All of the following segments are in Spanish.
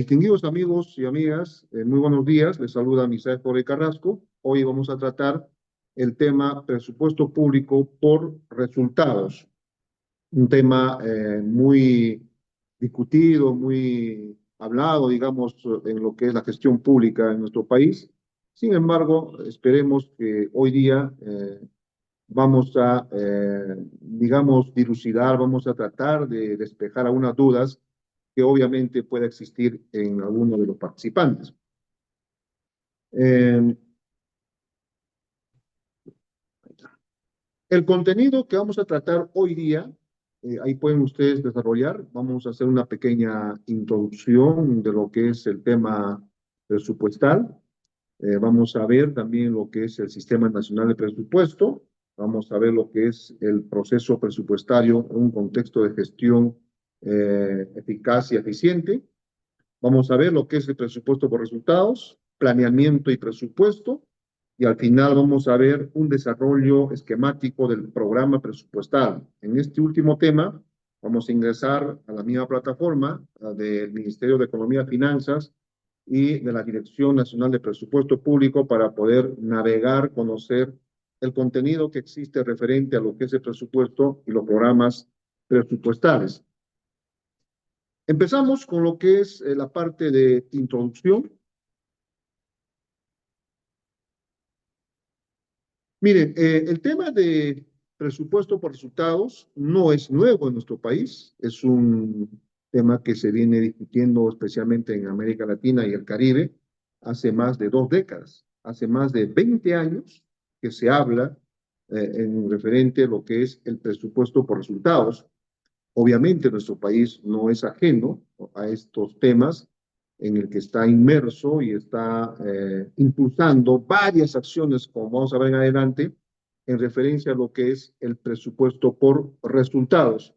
Distinguidos amigos y amigas, muy buenos días. Les saluda Misael Jorge Carrasco. Hoy vamos a tratar el tema presupuesto público por resultados. Un tema muy discutido, muy hablado, digamos, en lo que es la gestión pública en nuestro país. Sin embargo, esperemos que hoy día vamos a, digamos, dilucidar, vamos a tratar de despejar algunas dudas que obviamente pueda existir en alguno de los participantes. Eh, el contenido que vamos a tratar hoy día, ahí pueden ustedes desarrollar. Vamos a hacer una pequeña introducción de lo que es el tema presupuestal. Vamos a ver también lo que es el Sistema Nacional de Presupuesto. Vamos a ver lo que es el proceso presupuestario en un contexto de gestión eficaz y eficiente. Vamos a ver lo que es el presupuesto por resultados, planeamiento y presupuesto, y al final vamos a ver un desarrollo esquemático del programa presupuestal. En este último tema, vamos a ingresar a la misma plataforma del Ministerio de Economía y Finanzas y de la Dirección Nacional de Presupuesto Público para poder navegar, conocer el contenido que existe referente a lo que es el presupuesto y los programas presupuestales. Empezamos con lo que es la parte de introducción. Miren, el tema de presupuesto por resultados no es nuevo en nuestro país, es un tema que se viene discutiendo especialmente en América Latina y el Caribe hace más de 2 décadas, hace más de 20 años que se habla en referente a lo que es el presupuesto por resultados. Obviamente nuestro país no es ajeno a estos temas en el que está inmerso y está impulsando varias acciones, como vamos a ver en adelante, en referencia a lo que es el presupuesto por resultados.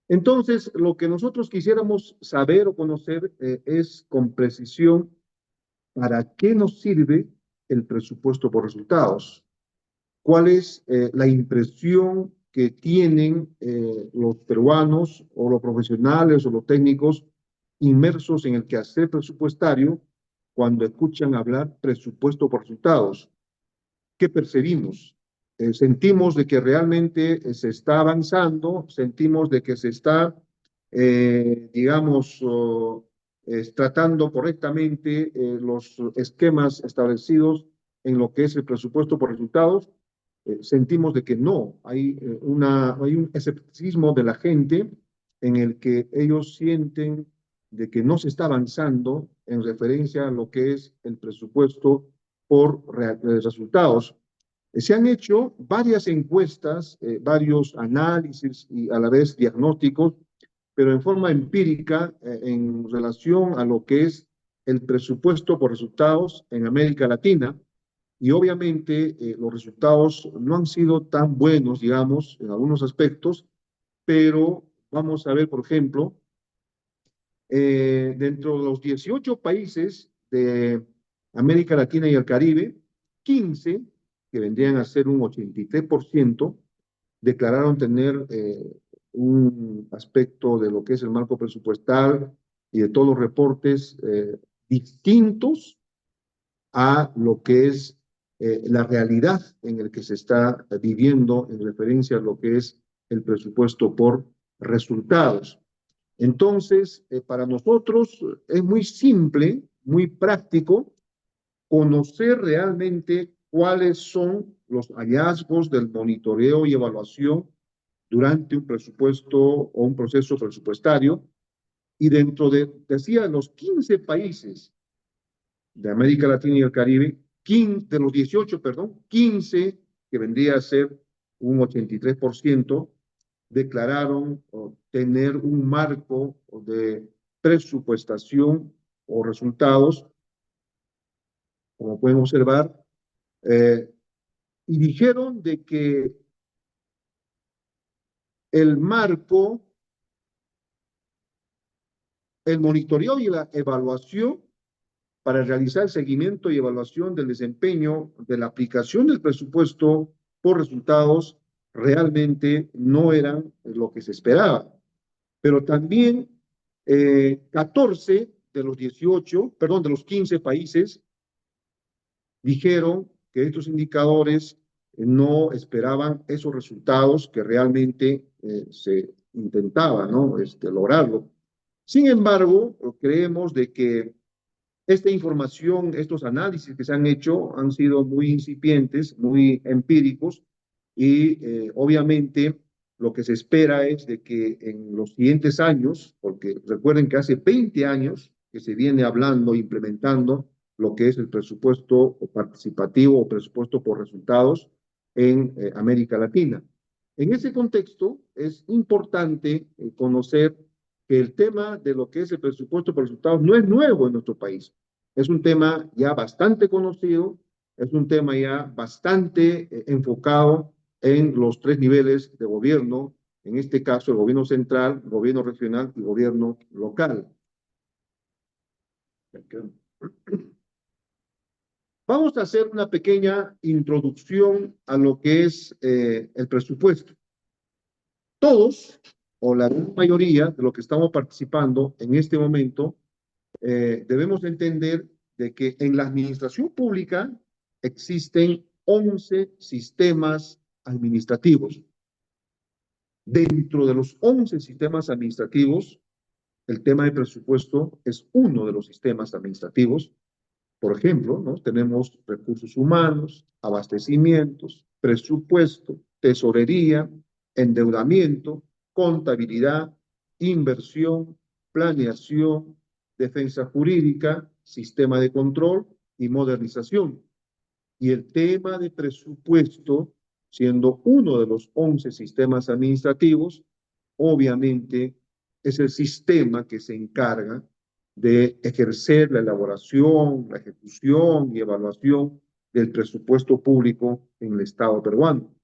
Entonces, lo que nosotros quisiéramos saber o conocer es con precisión para qué nos sirve el presupuesto por resultados. ¿Cuál es la impresión que tienen los peruanos o los profesionales o los técnicos inmersos en el quehacer presupuestario cuando escuchan hablar presupuesto por resultados? ¿Qué percibimos? Sentimos de que realmente se está avanzando, sentimos de que se está, digamos, tratando correctamente los esquemas establecidos en lo que es el presupuesto por resultados. Sentimos de que no, hay un escepticismo de la gente en el que ellos sienten de que no se está avanzando en referencia a lo que es el presupuesto por resultados. Se han hecho varias encuestas, varios análisis y a la vez diagnósticos, pero en forma empírica en relación a lo que es el presupuesto por resultados en América Latina. Y obviamente los resultados no han sido tan buenos, digamos, en algunos aspectos, pero vamos a ver, por ejemplo, dentro de los 18 países de América Latina y el Caribe, 15, que vendrían a ser un 83%, declararon tener un aspecto de lo que es el marco presupuestal y de todos los reportes distintos a lo que es la realidad en el que se está viviendo en referencia a lo que es el presupuesto por resultados. Entonces, para nosotros es muy simple, muy práctico conocer realmente cuáles son los hallazgos del monitoreo y evaluación durante un presupuesto o un proceso presupuestario. Y dentro decía, los 15 países de América Latina y el Caribe, 15, de los 18, perdón, 15, que vendría a ser un 83%, declararon tener un marco de presupuestación o resultados, como pueden observar, y dijeron de que el marco, el monitoreo y la evaluación para realizar el seguimiento y evaluación del desempeño de la aplicación del presupuesto por resultados realmente no eran lo que se esperaba. Pero también 14 de los 18, perdón, de los 15 países dijeron que estos indicadores no esperaban esos resultados que realmente se intentaba, ¿no? Lograrlo. Sin embargo, creemos de que esta información, estos análisis que se han hecho han sido muy incipientes, muy empíricos y obviamente lo que se espera es de que en los siguientes años, porque recuerden que hace 20 años que se viene hablando, implementando lo que es el presupuesto participativo o presupuesto por resultados en América Latina. En ese contexto es importante conocer que el tema de lo que es el presupuesto por resultados no es nuevo en nuestro país. Es un tema ya bastante conocido, es un tema ya bastante enfocado en los tres niveles de gobierno, en este caso el gobierno central, gobierno regional y gobierno local. Vamos a hacer una pequeña introducción a lo que es el presupuesto. Todos, o la gran mayoría de los que estamos participando en este momento, debemos entender de que en la administración pública existen 11 sistemas administrativos. Dentro de los 11 sistemas administrativos, el tema de presupuesto es uno de los sistemas administrativos. Por ejemplo, ¿no? Tenemos recursos humanos, abastecimientos, presupuesto, tesorería, endeudamiento, contabilidad, inversión, planeación, defensa jurídica, sistema de control y modernización. Y el tema de presupuesto, siendo uno de los 11 sistemas administrativos, obviamente es el sistema que se encarga de ejercer la elaboración, la ejecución y evaluación del presupuesto público en el Estado peruano.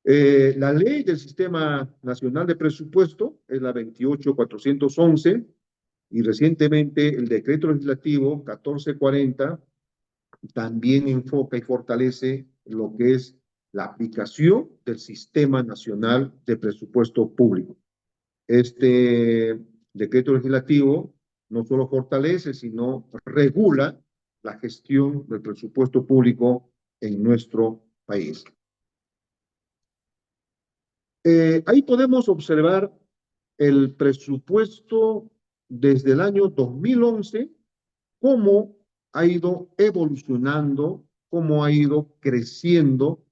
La ley del Sistema Nacional de Presupuesto es la 28411 y recientemente el decreto legislativo 1440 también enfoca y fortalece lo que es la aplicación del Sistema Nacional de Presupuesto Público. Este decreto legislativo no solo fortalece, sino regula la gestión del presupuesto público en nuestro país. Ahí podemos observar el presupuesto desde el año 2011, cómo ha ido evolucionando, cómo ha ido creciendo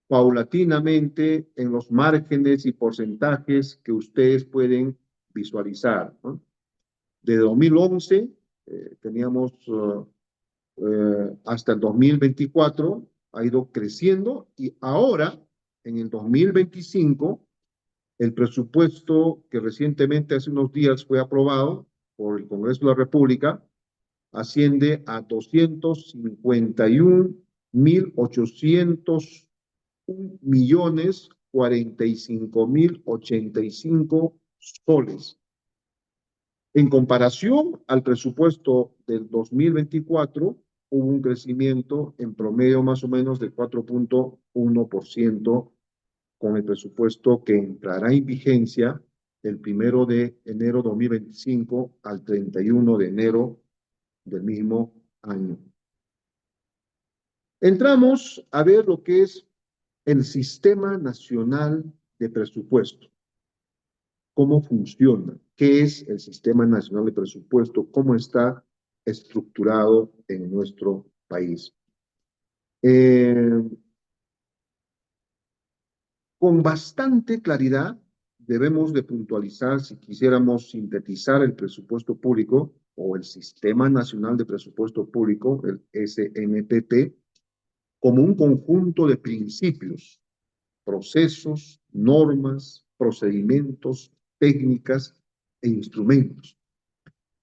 paulatinamente en los márgenes y porcentajes que ustedes pueden visualizar, ¿no? De 2011 teníamos hasta el 2024, ha ido creciendo y ahora, en el 2025, el presupuesto que recientemente, hace unos días, fue aprobado por el Congreso de la República, asciende a 251.801.045.085 soles. En comparación al presupuesto del 2024, hubo un crecimiento en promedio más o menos del 4.1% con el presupuesto que entrará en vigencia el 1 de enero 2025 al 31 de enero del mismo año. Entramos a ver lo que es el Sistema Nacional de Presupuesto. ¿Cómo funciona? ¿Qué es el Sistema Nacional de Presupuesto? ¿Cómo está estructurado en nuestro país? Con bastante claridad debemos de puntualizar, si quisiéramos sintetizar el presupuesto público o el Sistema Nacional de Presupuesto Público, el SNPP, como un conjunto de principios, procesos, normas, procedimientos, técnicas e instrumentos.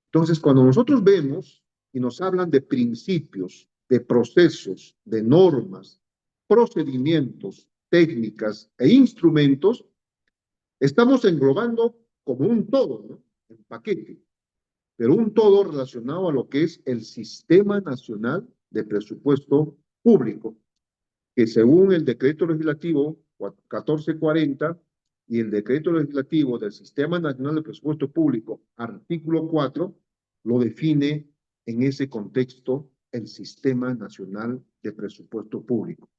Entonces, cuando nosotros vemos y nos hablan de principios, de procesos, de normas, procedimientos, técnicas e instrumentos, estamos englobando como un todo, ¿no? En paquete, pero un todo relacionado a lo que es el Sistema Nacional de Presupuesto Público, que según el decreto legislativo 1440 y el decreto legislativo del Sistema Nacional de Presupuesto Público, artículo 4, lo define en ese contexto el Sistema Nacional de Presupuesto Público.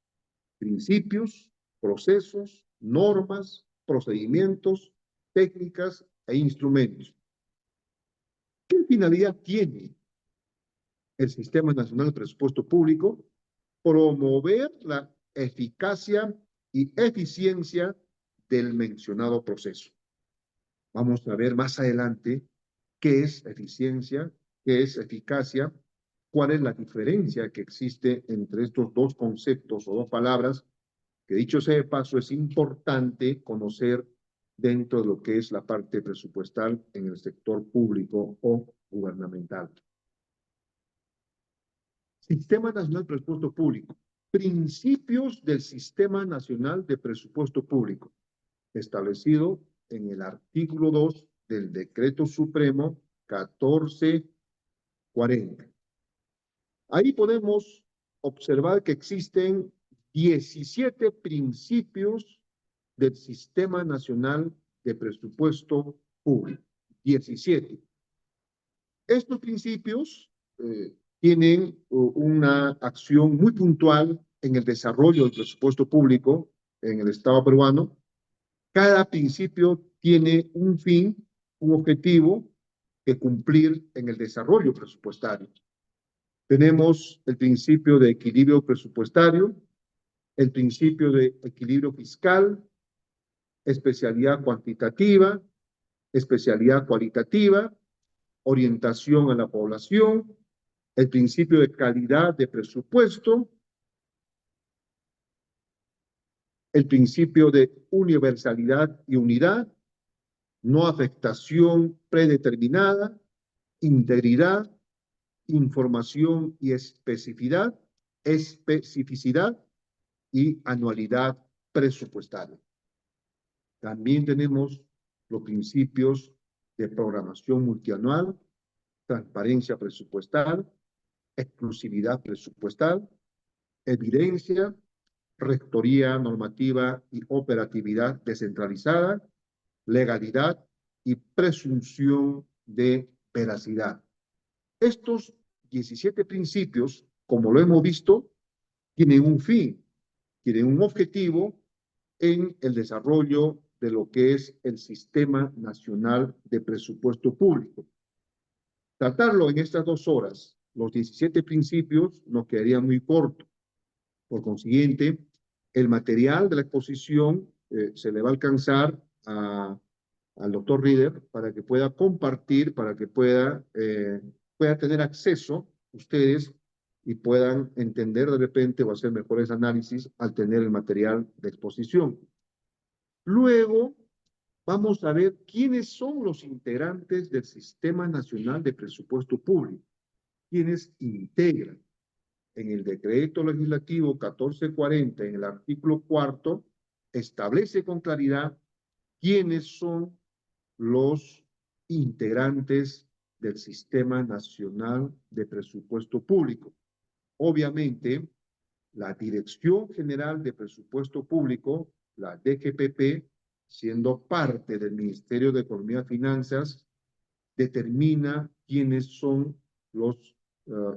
Principios, procesos, normas, procedimientos, técnicas e instrumentos. ¿Qué finalidad tiene el Sistema Nacional de Presupuesto Público? Promover la eficacia y eficiencia del mencionado proceso. Vamos a ver más adelante qué es eficiencia, qué es eficacia, cuál es la diferencia que existe entre estos dos conceptos o dos palabras, que dicho sea de paso es importante conocer dentro de lo que es la parte presupuestal en el sector público o gubernamental. Sistema Nacional de Presupuesto Público. Principios del Sistema Nacional de Presupuesto Público, establecido en el artículo 2 del Decreto Supremo 1440. Ahí podemos observar que existen 17 principios del Sistema Nacional de Presupuesto Público. 17. Estos principios tienen una acción muy puntual en el desarrollo del presupuesto público en el Estado peruano. Cada principio tiene un fin, un objetivo que cumplir en el desarrollo presupuestario. Tenemos el principio de equilibrio presupuestario, el principio de equilibrio fiscal, especialidad cuantitativa, especialidad cualitativa, orientación a la población, el principio de calidad de presupuesto, el principio de universalidad y unidad, no afectación predeterminada, integridad, información y especificidad y anualidad presupuestaria. También tenemos los principios de programación multianual, transparencia presupuestal, exclusividad presupuestal, evidencia, rectoría normativa y operatividad descentralizada, legalidad y presunción de veracidad. Estos 17 principios, como lo hemos visto, tienen un fin, tienen un objetivo en el desarrollo de lo que es el Sistema Nacional de Presupuesto Público. Tratarlo en estas 2 horas, los 17 principios, nos quedaría muy corto. Por consiguiente, el material de la exposición se le va a alcanzar al doctor Reader para que pueda compartir, para que pueda tener acceso ustedes y puedan entender de repente o hacer mejores análisis al tener el material de exposición. Luego, vamos a ver quiénes son los integrantes del Sistema Nacional de Presupuesto Público, quienes integran. En el decreto legislativo 1440, en el artículo 4, establece con claridad quiénes son los integrantes del Sistema Nacional de Presupuesto Público. Obviamente, la Dirección General de Presupuesto Público, la DGPP, siendo parte del Ministerio de Economía y Finanzas, determina quiénes son los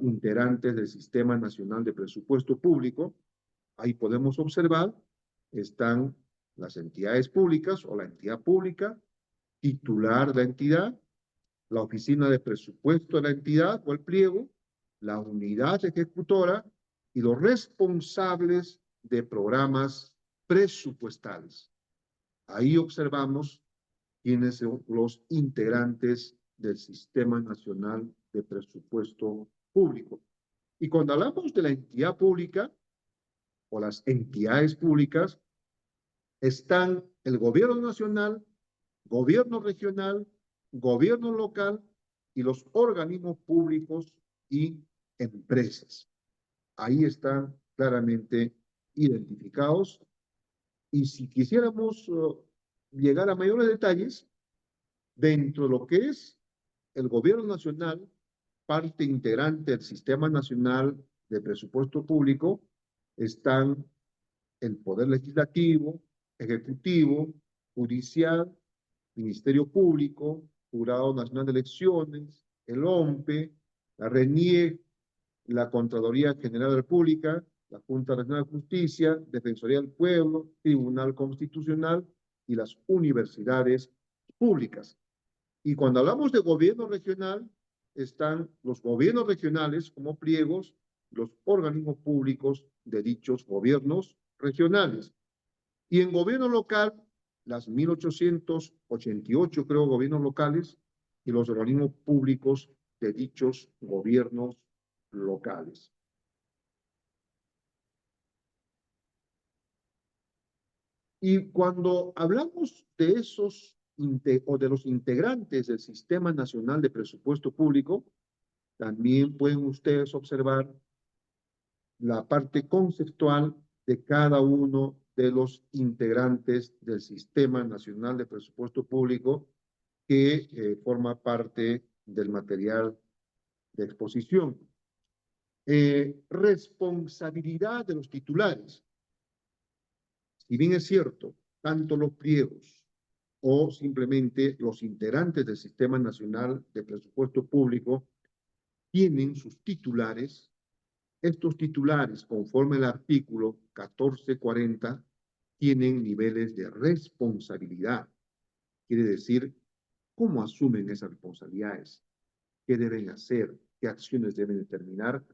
integrantes del Sistema Nacional de Presupuesto Público. Ahí podemos observar, están las entidades públicas o la entidad pública, titular de la entidad, la oficina de presupuesto de la entidad o el pliego, la unidad ejecutora y los responsables de programas presupuestales. Ahí observamos quiénes son los integrantes del Sistema Nacional de Presupuesto Público. Y cuando hablamos de la entidad pública o las entidades públicas, están el gobierno nacional, gobierno regional, gobierno local y los organismos públicos y empresas. Ahí están claramente identificados. Y si quisiéramos llegar a mayores detalles, dentro de lo que es el gobierno nacional, parte integrante del Sistema Nacional de Presupuesto Público, están el Poder Legislativo, Ejecutivo, Judicial, Ministerio Público, Jurado Nacional de Elecciones, el OMPE, la RENIEC, la Contraloría General de la República, la Junta Nacional de Justicia, Defensoría del Pueblo, Tribunal Constitucional y las universidades públicas. Y cuando hablamos de gobierno regional, están los gobiernos regionales como pliegos, los organismos públicos de dichos gobiernos regionales. Y en gobierno local, las 1888, creo, gobiernos locales y los organismos públicos de dichos gobiernos locales. Y cuando hablamos de esos o de los integrantes del Sistema Nacional de Presupuesto Público, también pueden ustedes observar la parte conceptual de cada uno de los integrantes del Sistema Nacional de Presupuesto Público que forma parte del material de exposición. Responsabilidad de los titulares. Si bien es cierto, tanto los pliegos o simplemente los integrantes del Sistema Nacional de Presupuesto Público tienen sus titulares, estos titulares, conforme al artículo 1440, tienen niveles de responsabilidad. Quiere decir, ¿cómo asumen esas responsabilidades? ¿Qué deben hacer? ¿Qué acciones deben determinar?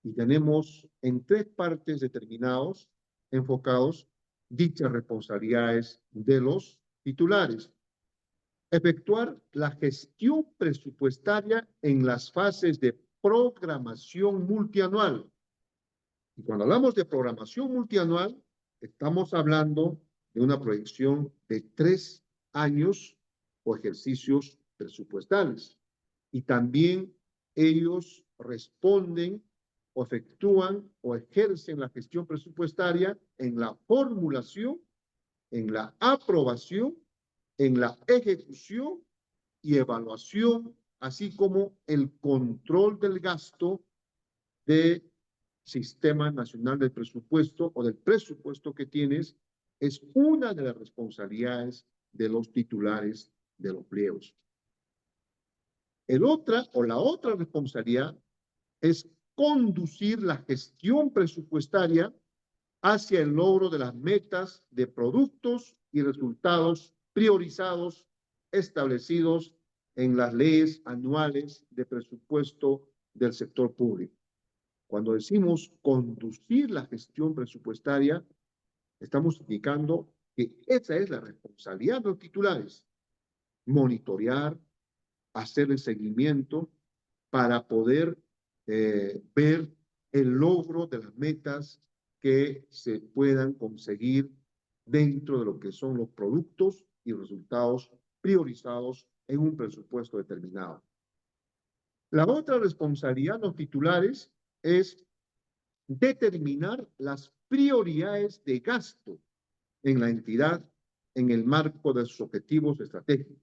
Y tenemos en 3 partes determinados, enfocados, dichas responsabilidades de los titulares. Efectuar la gestión presupuestaria en las fases de programación multianual. Y cuando hablamos de programación multianual, estamos hablando de una proyección de 3 años o ejercicios presupuestales. Y también ellos responden o efectúan o ejercen la gestión presupuestaria en la formulación, en la aprobación, en la ejecución y evaluación, así como el control del gasto del Sistema Nacional del Presupuesto o del presupuesto que tienes, es una de las responsabilidades de los titulares de los pliegos. La otra responsabilidad es conducir la gestión presupuestaria hacia el logro de las metas de productos y resultados priorizados establecidos en las leyes anuales de presupuesto del sector público. Cuando decimos conducir la gestión presupuestaria, estamos indicando que esa es la responsabilidad de los titulares: monitorear, hacer el seguimiento para poder ver el logro de las metas que se puedan conseguir dentro de lo que son los productos y resultados priorizados en un presupuesto determinado. La otra responsabilidad de los titulares es determinar las prioridades de gasto en la entidad en el marco de sus objetivos estratégicos.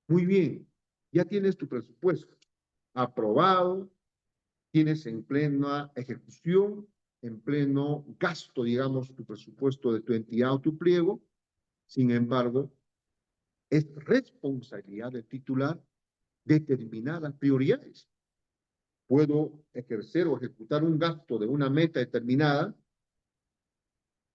Muy bien, ya tienes tu presupuesto aprobado, tienes en plena ejecución, en pleno gasto, digamos, tu presupuesto de tu entidad o tu pliego. Sin embargo, es responsabilidad del titular determinar las prioridades. Puedo ejercer o ejecutar un gasto de una meta determinada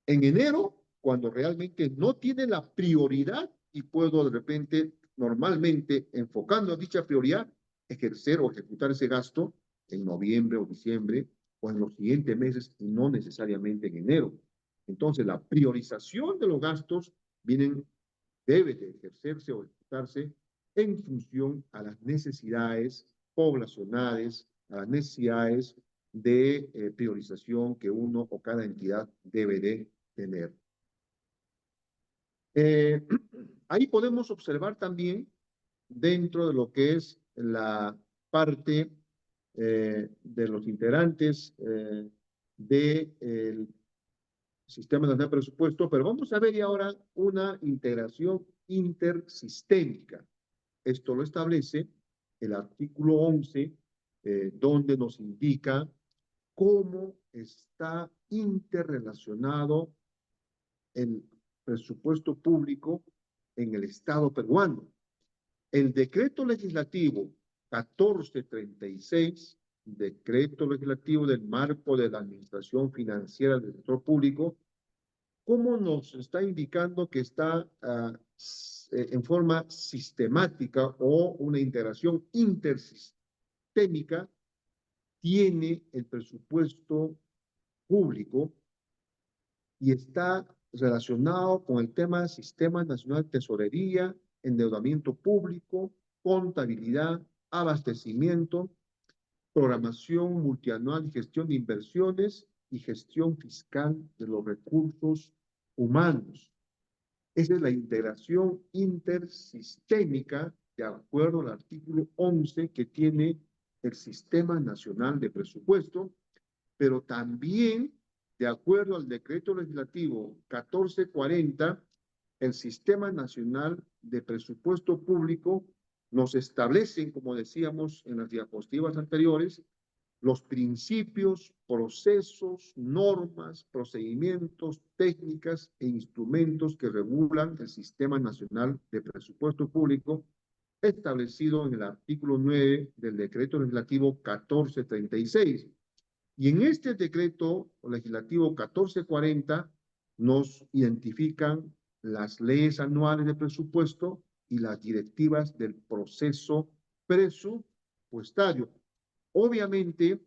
en enero, cuando realmente no tiene la prioridad, y puedo de repente, normalmente, enfocando a dicha prioridad, ejercer o ejecutar ese gasto en noviembre o diciembre o en los siguientes meses y no necesariamente en enero. Entonces, la priorización de los gastos debe de ejercerse o ejecutarse en función a las necesidades poblacionales, a las necesidades de priorización que uno o cada entidad debe de tener. Ahí podemos observar también, dentro de lo que es la parte de los integrantes del Sistema Nacional de Presupuesto, pero vamos a ver y ahora una integración intersistémica. Esto lo establece el artículo 11, donde nos indica cómo está interrelacionado el presupuesto público en el Estado peruano. El decreto legislativo 1436, decreto legislativo del marco de la administración financiera del sector público, ¿cómo nos está indicando que está en forma sistemática o una integración intersistémica tiene el presupuesto público y está relacionado con el tema del Sistema Nacional de Tesorería, endeudamiento público, contabilidad, abastecimiento, programación multianual y gestión de inversiones y gestión fiscal de los recursos humanos? Esa es la integración intersistémica de acuerdo al artículo 11 que tiene el Sistema Nacional de Presupuesto, pero también de acuerdo al decreto legislativo 1440, el Sistema Nacional de Presupuesto Público nos establece, como decíamos en las diapositivas anteriores, los principios, procesos, normas, procedimientos, técnicas e instrumentos que regulan el Sistema Nacional de Presupuesto Público establecido en el artículo 9 del decreto legislativo 1436. Y en este decreto legislativo 1440 nos identifican las leyes anuales de presupuesto y las directivas del proceso presupuestario. Obviamente,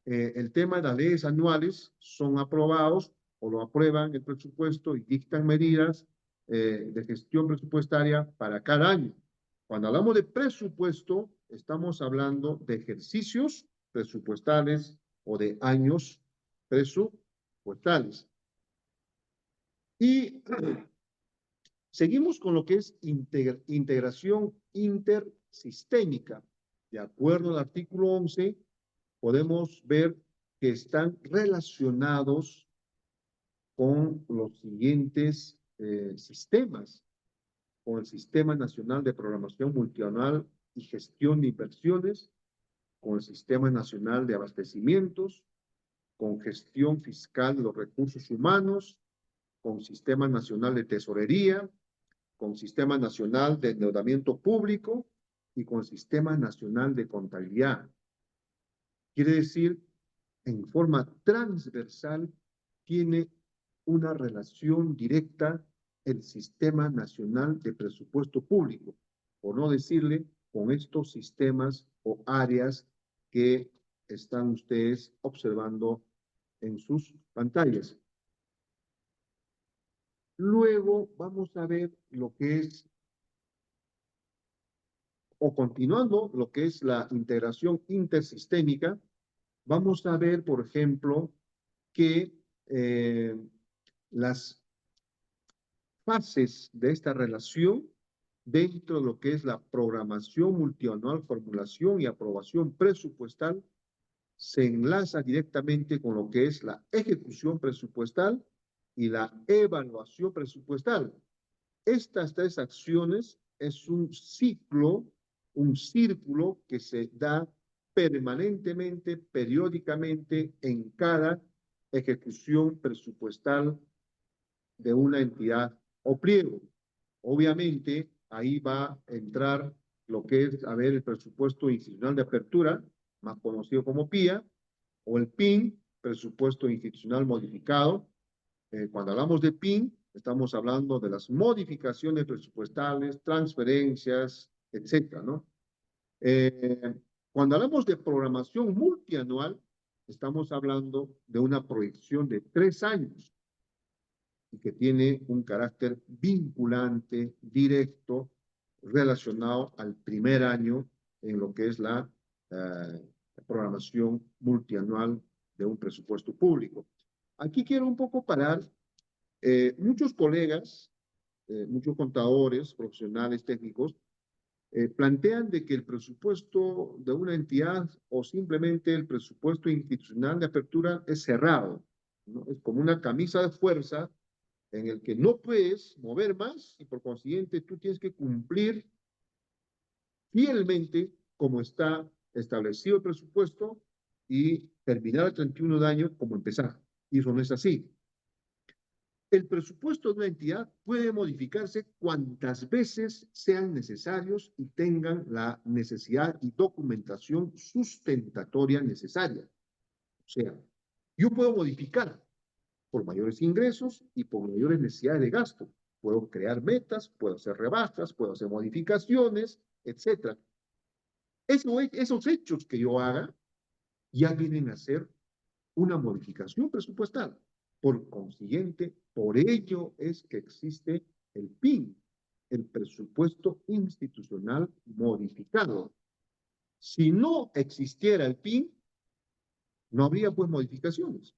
el tema de las leyes anuales son aprobados o lo aprueban el presupuesto y dictan medidas de gestión presupuestaria para cada año. Cuando hablamos de presupuesto, estamos hablando de ejercicios presupuestales o de años presupuestales. Y seguimos con lo que es integración intersistémica. De acuerdo al artículo 11, podemos ver que están relacionados con los siguientes sistemas, con el Sistema Nacional de Programación Multianual y Gestión de Inversiones, con el Sistema Nacional de Abastecimientos, con gestión fiscal de los recursos humanos, con Sistema Nacional de Tesorería, con Sistema Nacional de Endeudamiento Público y con Sistema Nacional de Contabilidad. Quiere decir, en forma transversal, tiene una relación directa el Sistema Nacional de Presupuesto Público, por no decirle con estos sistemas o áreas que están ustedes observando en sus pantallas. Luego vamos a ver lo que es, o continuando, lo que es la integración intersistémica. Vamos a ver, por ejemplo, que las fases de esta relación dentro de lo que es la programación multianual, formulación y aprobación presupuestal se enlaza directamente con lo que es la ejecución presupuestal y la evaluación presupuestal. Estas tres acciones es un ciclo, un círculo que se da permanentemente, periódicamente en cada ejecución presupuestal de una entidad o pliego. Obviamente, ahí va a entrar lo que es, a ver, el presupuesto institucional de apertura, más conocido como PIA, o el PIN, presupuesto institucional modificado. Cuando hablamos de PIN, estamos hablando de las modificaciones presupuestales, transferencias, etcétera, ¿no? Cuando hablamos de programación multianual, estamos hablando de una proyección de 3 años y que tiene un carácter vinculante, directo, relacionado al primer año en lo que es la programación multianual de un presupuesto público. Aquí quiero un poco parar. Muchos colegas, muchos contadores, profesionales, técnicos, plantean de que el presupuesto de una entidad o simplemente el presupuesto institucional de apertura es cerrado, ¿no? Es como una camisa de fuerza en el que no puedes mover más y por consiguiente tú tienes que cumplir fielmente como está establecido el presupuesto y terminar el 31 de año como empezar. Y eso no es así. El presupuesto de una entidad puede modificarse cuantas veces sean necesarios y tengan la necesidad y documentación sustentatoria necesaria. O sea, yo puedo modificar por mayores ingresos y por mayores necesidades de gasto. Puedo crear metas, puedo hacer rebajas, puedo hacer modificaciones, etc. Esos hechos que yo haga ya vienen a ser una modificación presupuestal. Por consiguiente, por ello es que existe el PIN, el presupuesto institucional modificado. Si no existiera el PIN, no habría pues modificaciones.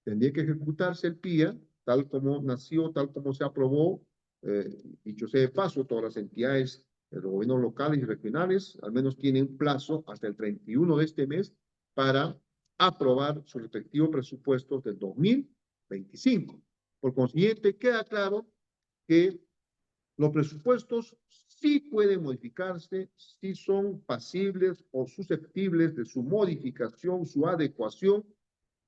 Tendría que ejecutarse el PIA tal como nació, tal como se aprobó. Dicho sea de paso, todas las entidades de los gobiernos locales y regionales al menos tienen plazo hasta el 31 de este mes para aprobar sus respectivos presupuestos del 2025. Por consiguiente, queda claro que los presupuestos sí pueden modificarse, sí son pasibles o susceptibles de su modificación, su adecuación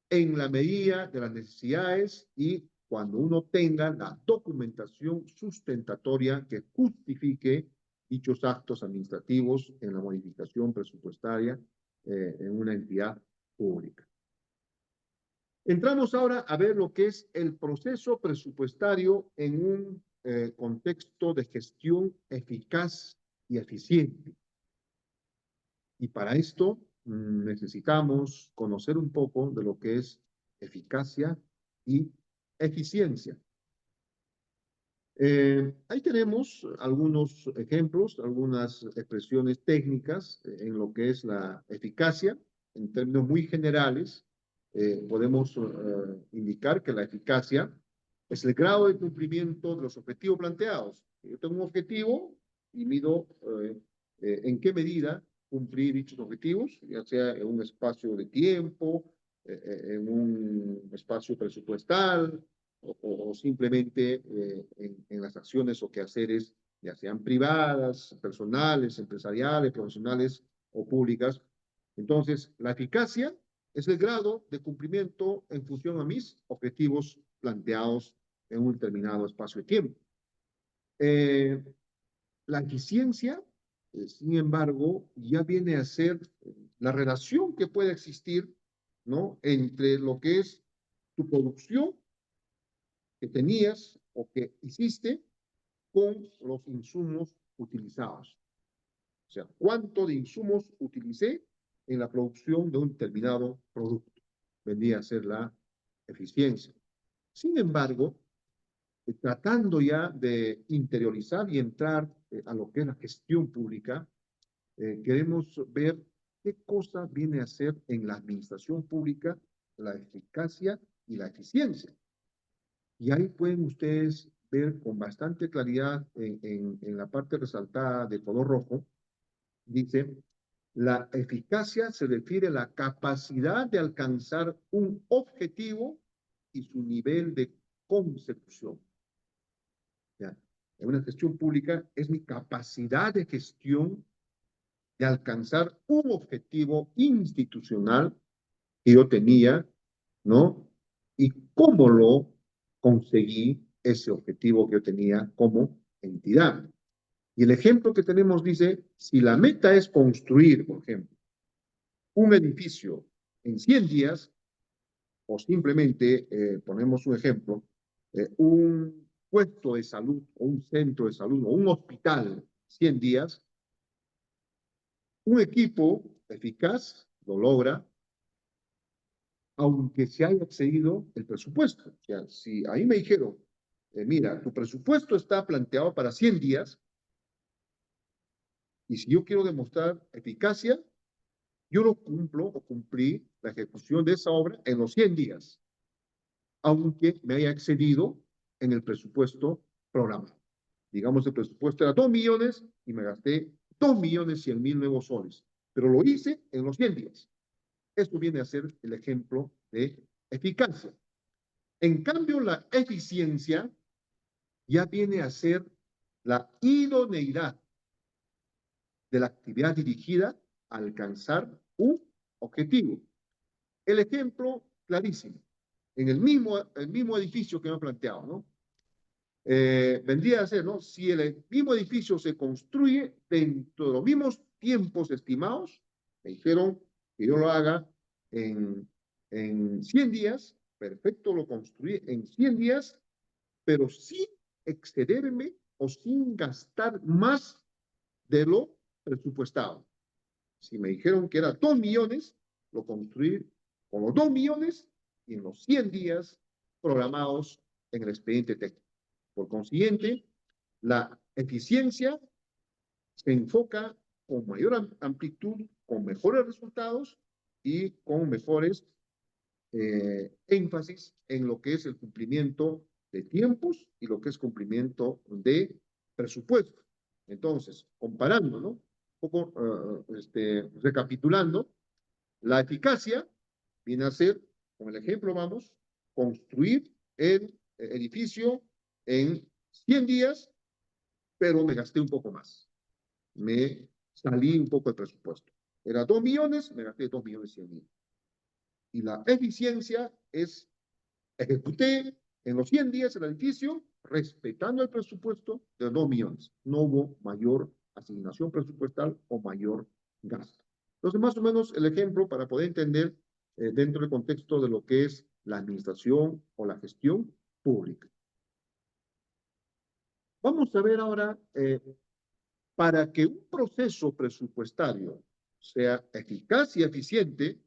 en la medida de las necesidades y cuando uno tenga la documentación sustentatoria que justifique dichos actos administrativos en la modificación presupuestaria en una entidad pública. Entramos ahora a ver lo que es el proceso presupuestario en un contexto de gestión eficaz y eficiente. Y para esto necesitamos conocer un poco de lo que es eficacia y eficiencia. Ahí tenemos algunos ejemplos, algunas expresiones técnicas en lo que es la eficacia. En términos muy generales, podemos indicar que la eficacia es el grado de cumplimiento de los objetivos planteados. Yo tengo un objetivo y mido en qué medida cumplir dichos objetivos, ya sea en un espacio de tiempo, en un espacio presupuestal, o simplemente en las acciones o quehaceres, ya sean privadas, personales, empresariales, profesionales o públicas. Entonces, la eficacia es el grado de cumplimiento en función a mis objetivos planteados en un determinado espacio de tiempo. La eficiencia, sin embargo, ya viene a ser la relación que puede existir, ¿no?, entre lo que es tu producción que tenías o que hiciste con los insumos utilizados. O sea, cuánto de insumos utilicé en la producción de un determinado producto. Vendría a ser la eficiencia. Sin embargo, tratando ya de interiorizar y entrar a lo que es la gestión pública, queremos ver qué cosa viene a ser en la administración pública la eficacia y la eficiencia. Y ahí pueden ustedes ver con bastante claridad en la parte resaltada de color rojo, dice, la eficacia se refiere a la capacidad de alcanzar un objetivo y su nivel de consecución. ¿Ya? En una gestión pública es mi capacidad de gestión de alcanzar un objetivo institucional que yo tenía, ¿no? Y cómo lo conseguí ese objetivo que yo tenía como entidad. Y el ejemplo que tenemos dice, si la meta es construir, por ejemplo, un edificio en 100 días, o simplemente, ponemos un ejemplo, un puesto de salud, o un centro de salud, o un hospital, 100 días, un equipo eficaz lo logra, aunque se haya excedido el presupuesto. O sea, si ahí me dijeron, mira, tu presupuesto está planteado para 100 días, y si yo quiero demostrar eficacia, yo lo cumplo o cumplí la ejecución de esa obra en los 100 días, aunque me haya excedido en el presupuesto programado. Digamos, el presupuesto era 2 millones y me gasté 2.100.000 nuevos soles, pero lo hice en los 100 días. Esto viene a ser el ejemplo de eficacia. En cambio, la eficiencia ya viene a ser la idoneidad de la actividad dirigida a alcanzar un objetivo. El ejemplo clarísimo. en el mismo edificio que me he planteado, ¿no? Vendría a ser, ¿no? Si el mismo edificio se construye dentro de los mismos tiempos estimados, me dijeron que yo lo haga en 100 días, perfecto, lo construí en 100 días, pero sin excederme o sin gastar más de lo presupuestado. Si me dijeron que era 2 millones, lo construí con los 2 millones y en los 100 días programados en el expediente técnico. Por consiguiente, la eficiencia se enfoca con mayor amplitud, con mejores resultados y con mejores énfasis en lo que es el cumplimiento de tiempos y lo que es cumplimiento de presupuesto. Entonces, comparando, ¿no? Un poco recapitulando, la eficacia viene a ser, con el ejemplo vamos, construir el edificio en 100 días, pero me gasté un poco más. Me salí un poco del presupuesto. Era 2 millones, me gasté 2 millones 100 mil. Y la eficiencia es, ejecuté en los 100 días el edificio, respetando el presupuesto de 2 millones. No hubo mayor asignación presupuestal o mayor gasto. Entonces, más o menos el ejemplo para poder entender dentro del contexto de lo que es la administración o la gestión pública. Vamos a ver ahora, para que un proceso presupuestario sea eficaz y eficiente,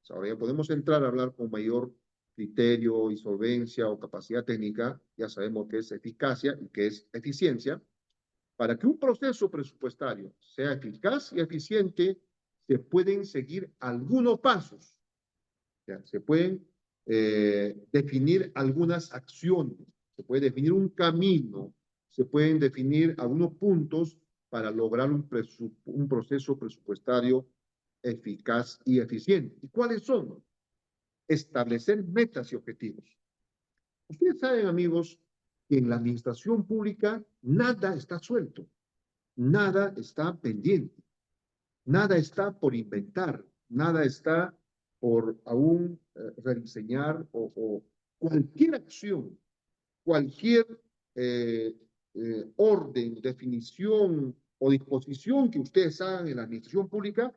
ahora ya podemos entrar a hablar con mayor criterio y solvencia o capacidad técnica, ya sabemos qué es eficacia y qué es eficiencia. Para que un proceso presupuestario sea eficaz y eficiente, se pueden seguir algunos pasos. ¿Ya? Se pueden definir algunas acciones, se puede definir un camino, se pueden definir algunos puntos para lograr un proceso presupuestario eficaz y eficiente. ¿Y cuáles son? Establecer metas y objetivos. Ustedes saben, amigos, que en la administración pública nada está suelto, nada está pendiente, nada está por inventar, nada está por aún rediseñar o cualquier acción, cualquier orden, definición o disposición que ustedes hagan en la administración pública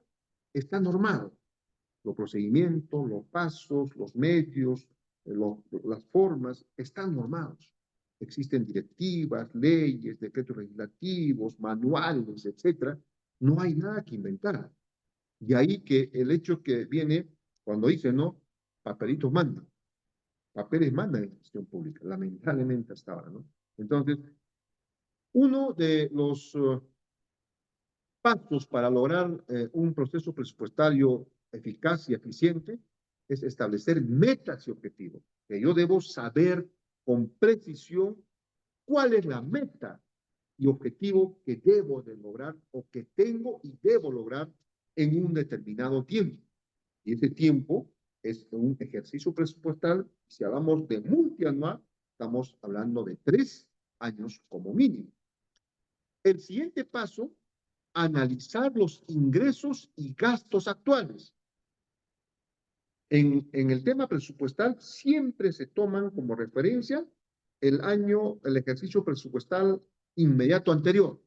está normado. Los procedimientos, los pasos, los medios, las formas están normados. Existen directivas, leyes, decretos legislativos, manuales, etcétera. No hay nada que inventar. Y ahí que el hecho que viene cuando dice, no, papelitos mandan. Papeles mandan en la gestión pública, lamentablemente hasta ahora, ¿no? Entonces, uno de los pasos para lograr un proceso presupuestario eficaz y eficiente es establecer metas y objetivos, que yo debo saber con precisión cuál es la meta y objetivo que debo de lograr o que tengo y debo lograr en un determinado tiempo. Y ese tiempo es un ejercicio presupuestal. Si hablamos de multianual, estamos hablando de 3 años como mínimo. El siguiente paso, analizar los ingresos y gastos actuales. En el tema presupuestal siempre se toman como referencia el ejercicio presupuestal inmediato anterior.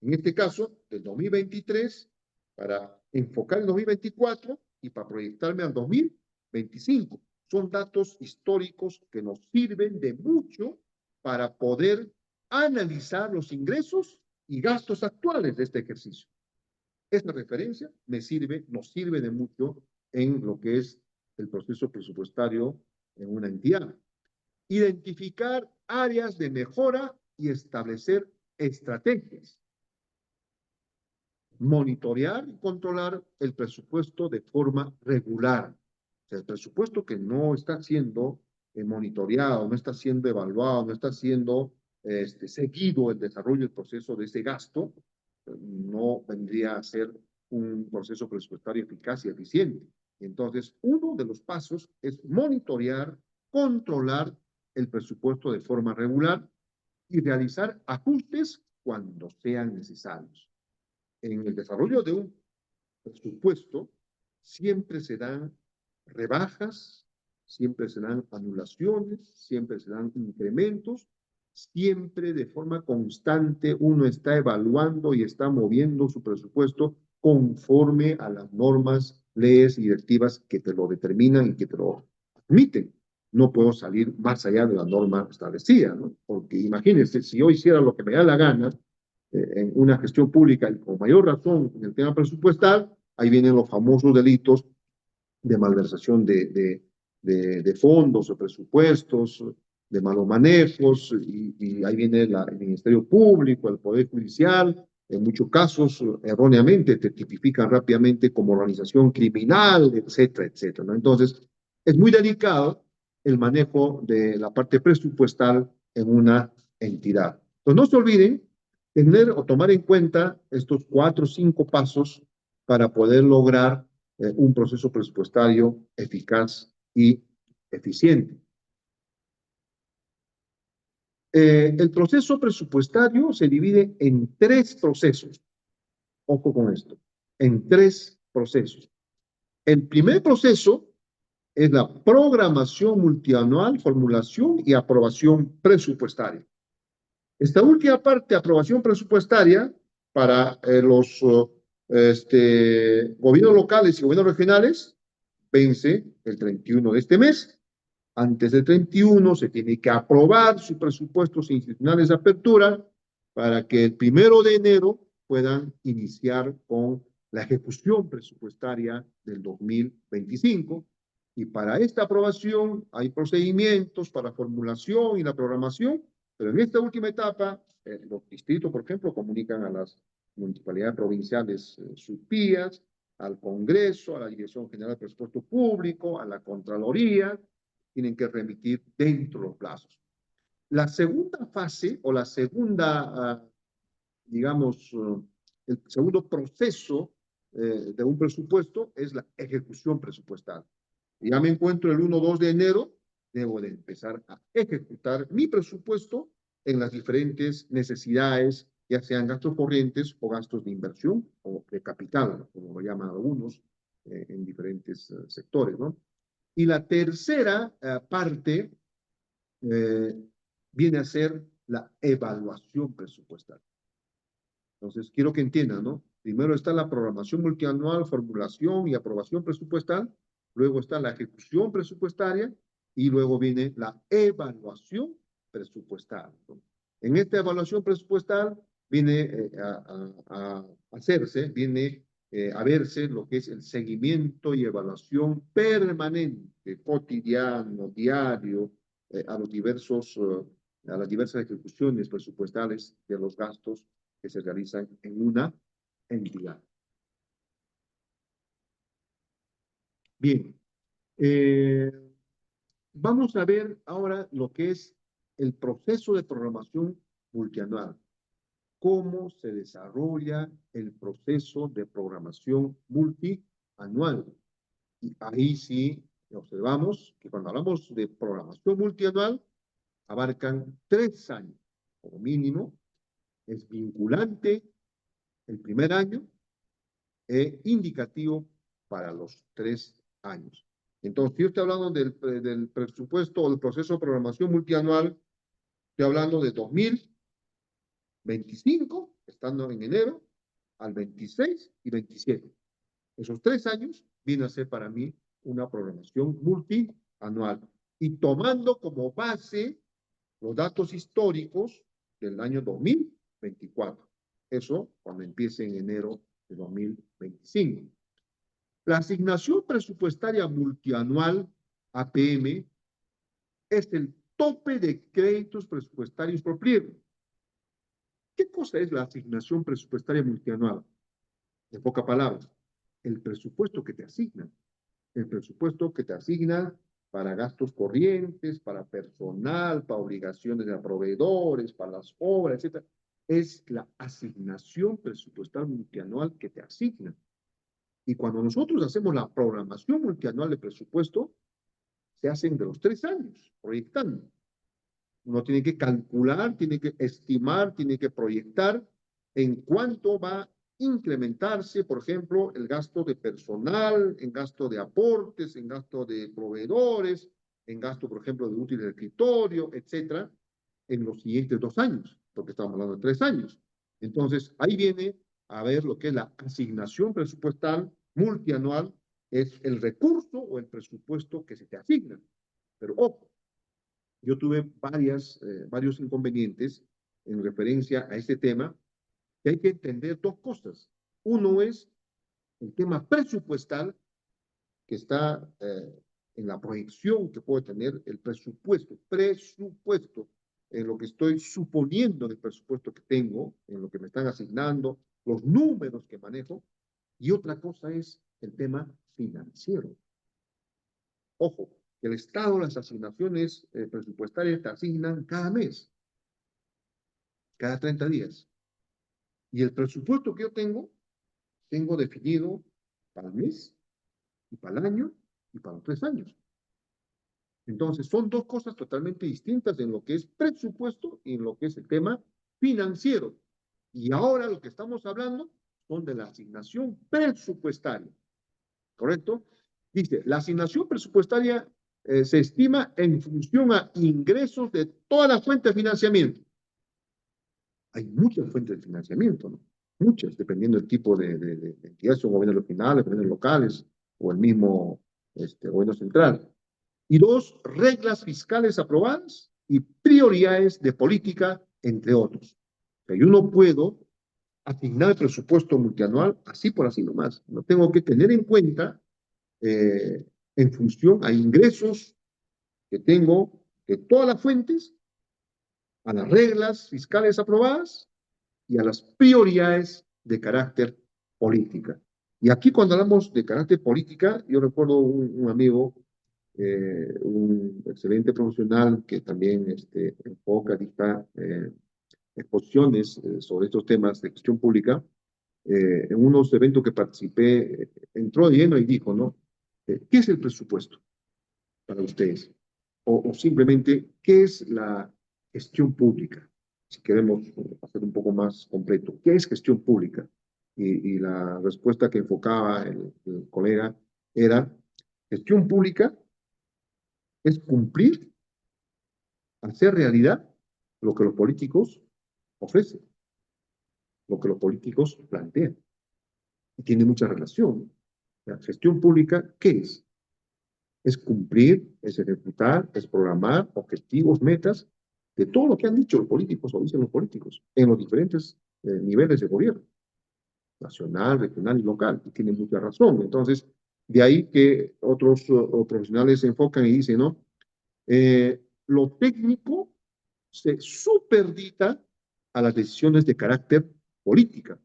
En este caso, del 2023, para enfocar el 2024 y para proyectarme al 2025. Son datos históricos que nos sirven de mucho para poder analizar los ingresos y gastos actuales de este ejercicio. Esta referencia nos sirve de mucho en lo que es el proceso presupuestario en una entidad. Identificar áreas de mejora y establecer estrategias. Monitorear y controlar el presupuesto de forma regular. O sea, el presupuesto que no está siendo monitoreado, no está siendo evaluado, no está siendo seguido el desarrollo del proceso de ese gasto, no vendría a ser un proceso presupuestario eficaz y eficiente. Entonces, uno de los pasos es monitorear, controlar el presupuesto de forma regular y realizar ajustes cuando sean necesarios. En el desarrollo de un presupuesto siempre se dan rebajas, siempre serán anulaciones, siempre serán incrementos, siempre de forma constante uno está evaluando y está moviendo su presupuesto conforme a las normas, leyes y directivas que te lo determinan y que te lo admiten. No puedo salir más allá de la norma establecida, ¿no? Porque imagínense, si yo hiciera lo que me da la gana en una gestión pública y con mayor razón en el tema presupuestal, ahí vienen los famosos delitos de malversación de fondos o presupuestos, de malos manejos, y ahí viene el Ministerio Público, el Poder Judicial, en muchos casos erróneamente te tipifican rápidamente como organización criminal, etcétera, etcétera, ¿no? Entonces, es muy delicado el manejo de la parte presupuestal en una entidad. Entonces, no se olviden tener o tomar en cuenta estos 4 o 5 pasos para poder lograr un proceso presupuestario eficaz y eficiente. El proceso presupuestario se divide en 3 procesos. Ojo con esto. En 3 procesos. El primer proceso es la programación multianual, formulación y aprobación presupuestaria. Esta última parte, aprobación presupuestaria, para los gobiernos locales y gobiernos regionales, vence el 31 de este mes. Antes del 31 se tiene que aprobar sus presupuestos institucionales de apertura para que el 1 de enero puedan iniciar con la ejecución presupuestaria del 2025. Y para esta aprobación hay procedimientos para formulación y la programación, pero en esta última etapa, los distritos, por ejemplo, comunican a las municipalidades provinciales sus PIAs, al Congreso, a la Dirección General de Presupuesto Público, a la Contraloría, tienen que remitir dentro de los plazos. La segunda fase o la segunda, digamos, el segundo proceso de un presupuesto es la ejecución presupuestal. Ya me encuentro el 1-2 de enero, debo de empezar a ejecutar mi presupuesto en las diferentes necesidades, ya sean gastos corrientes o gastos de inversión o de capital, como lo llaman algunos en diferentes sectores, ¿no? Y la tercera parte viene a ser la evaluación presupuestal. Entonces, quiero que entiendan, ¿no? Primero está la programación multianual, formulación y aprobación presupuestal, luego está la ejecución presupuestaria y luego viene la evaluación presupuestal, ¿no? En esta evaluación presupuestal viene a hacerse, viene a verse lo que es el seguimiento y evaluación permanente, cotidiano, diario, a los diversos, a las diversas ejecuciones presupuestales de los gastos que se realizan en una entidad. Bien, vamos a ver ahora lo que es el proceso de programación multianual. Cómo se desarrolla el proceso de programación multianual. Y ahí sí observamos que cuando hablamos de programación multianual, abarcan 3 años como mínimo, es vinculante el primer año e indicativo para los 3 años. Entonces, si yo estoy hablando del presupuesto o del proceso de programación multianual, estoy hablando de 2025, estando en enero, al 26 y 27. Esos 3 años viene a ser para mí una programación multianual y tomando como base los datos históricos del año 2024. Eso cuando empiece en enero de 2025. La asignación presupuestaria multianual, APM, es el tope de créditos presupuestarios por pliego. ¿Qué cosa es la asignación presupuestaria multianual? De poca palabra, el presupuesto que te asignan. El presupuesto que te asigna para gastos corrientes, para personal, para obligaciones de proveedores, para las obras, etc. Es la asignación presupuestal multianual que te asigna. Y cuando nosotros hacemos la programación multianual de presupuesto, se hacen de los 3 años, proyectando. Uno tiene que calcular, tiene que estimar, tiene que proyectar en cuánto va a incrementarse, por ejemplo, el gasto de personal, en gasto de aportes, en gasto de proveedores, en gasto, por ejemplo, de útiles de escritorio, etcétera, en los siguientes 2 años, porque estamos hablando de 3 años. Entonces, ahí viene a ver lo que es la asignación presupuestal multianual, es el recurso o el presupuesto que se te asigna. Pero ojo, yo tuve varios inconvenientes en referencia a este tema, que hay que entender dos cosas. Uno es el tema presupuestal, que está en la proyección que puede tener el presupuesto, en lo que estoy suponiendo del presupuesto que tengo, en lo que me están asignando, los números que manejo, y otra cosa es el tema financiero. Ojo, que el Estado, las asignaciones presupuestarias te asignan cada mes, cada 30 días. Y el presupuesto que yo tengo definido para el mes, y para el año, y para los 3 años. Entonces, son dos cosas totalmente distintas en lo que es presupuesto y en lo que es el tema financiero. Y ahora lo que estamos hablando son de la asignación presupuestaria, ¿correcto? Dice, la asignación presupuestaria se estima en función a ingresos de todas las fuentes de financiamiento. Hay muchas fuentes de financiamiento, ¿no? Muchas, dependiendo del tipo de entidades, son gobiernos locales, gobiernos locales, o el mismo gobierno central. Y dos, reglas fiscales aprobadas y prioridades de política, entre otros. O sea, yo no puedo asignar el presupuesto multianual así por así nomás. No tengo que tener en cuenta en función a ingresos que tengo de todas las fuentes, a las reglas fiscales aprobadas y a las prioridades de carácter política. Y aquí cuando hablamos de carácter política, yo recuerdo un amigo, un excelente profesional que también enfoca, dicta exposiciones sobre estos temas de gestión pública. En unos eventos que participé, entró de lleno y dijo, ¿no? ¿Qué es el presupuesto para ustedes? O simplemente, ¿qué es la gestión pública? Si queremos hacer un poco más completo, ¿qué es gestión pública? Y la respuesta que enfocaba el colega era, gestión pública es cumplir, hacer realidad lo que los políticos ofrecen, lo que los políticos plantean. Y tiene mucha relación. La gestión pública, ¿qué es? Es cumplir, es ejecutar, es programar objetivos, metas, de todo lo que han dicho los políticos o dicen los políticos en los diferentes niveles de gobierno, nacional, regional y local, y tienen mucha razón. Entonces, de ahí que otros profesionales se enfocan y dicen, ¿no? Lo técnico se superdita a las decisiones de carácter política.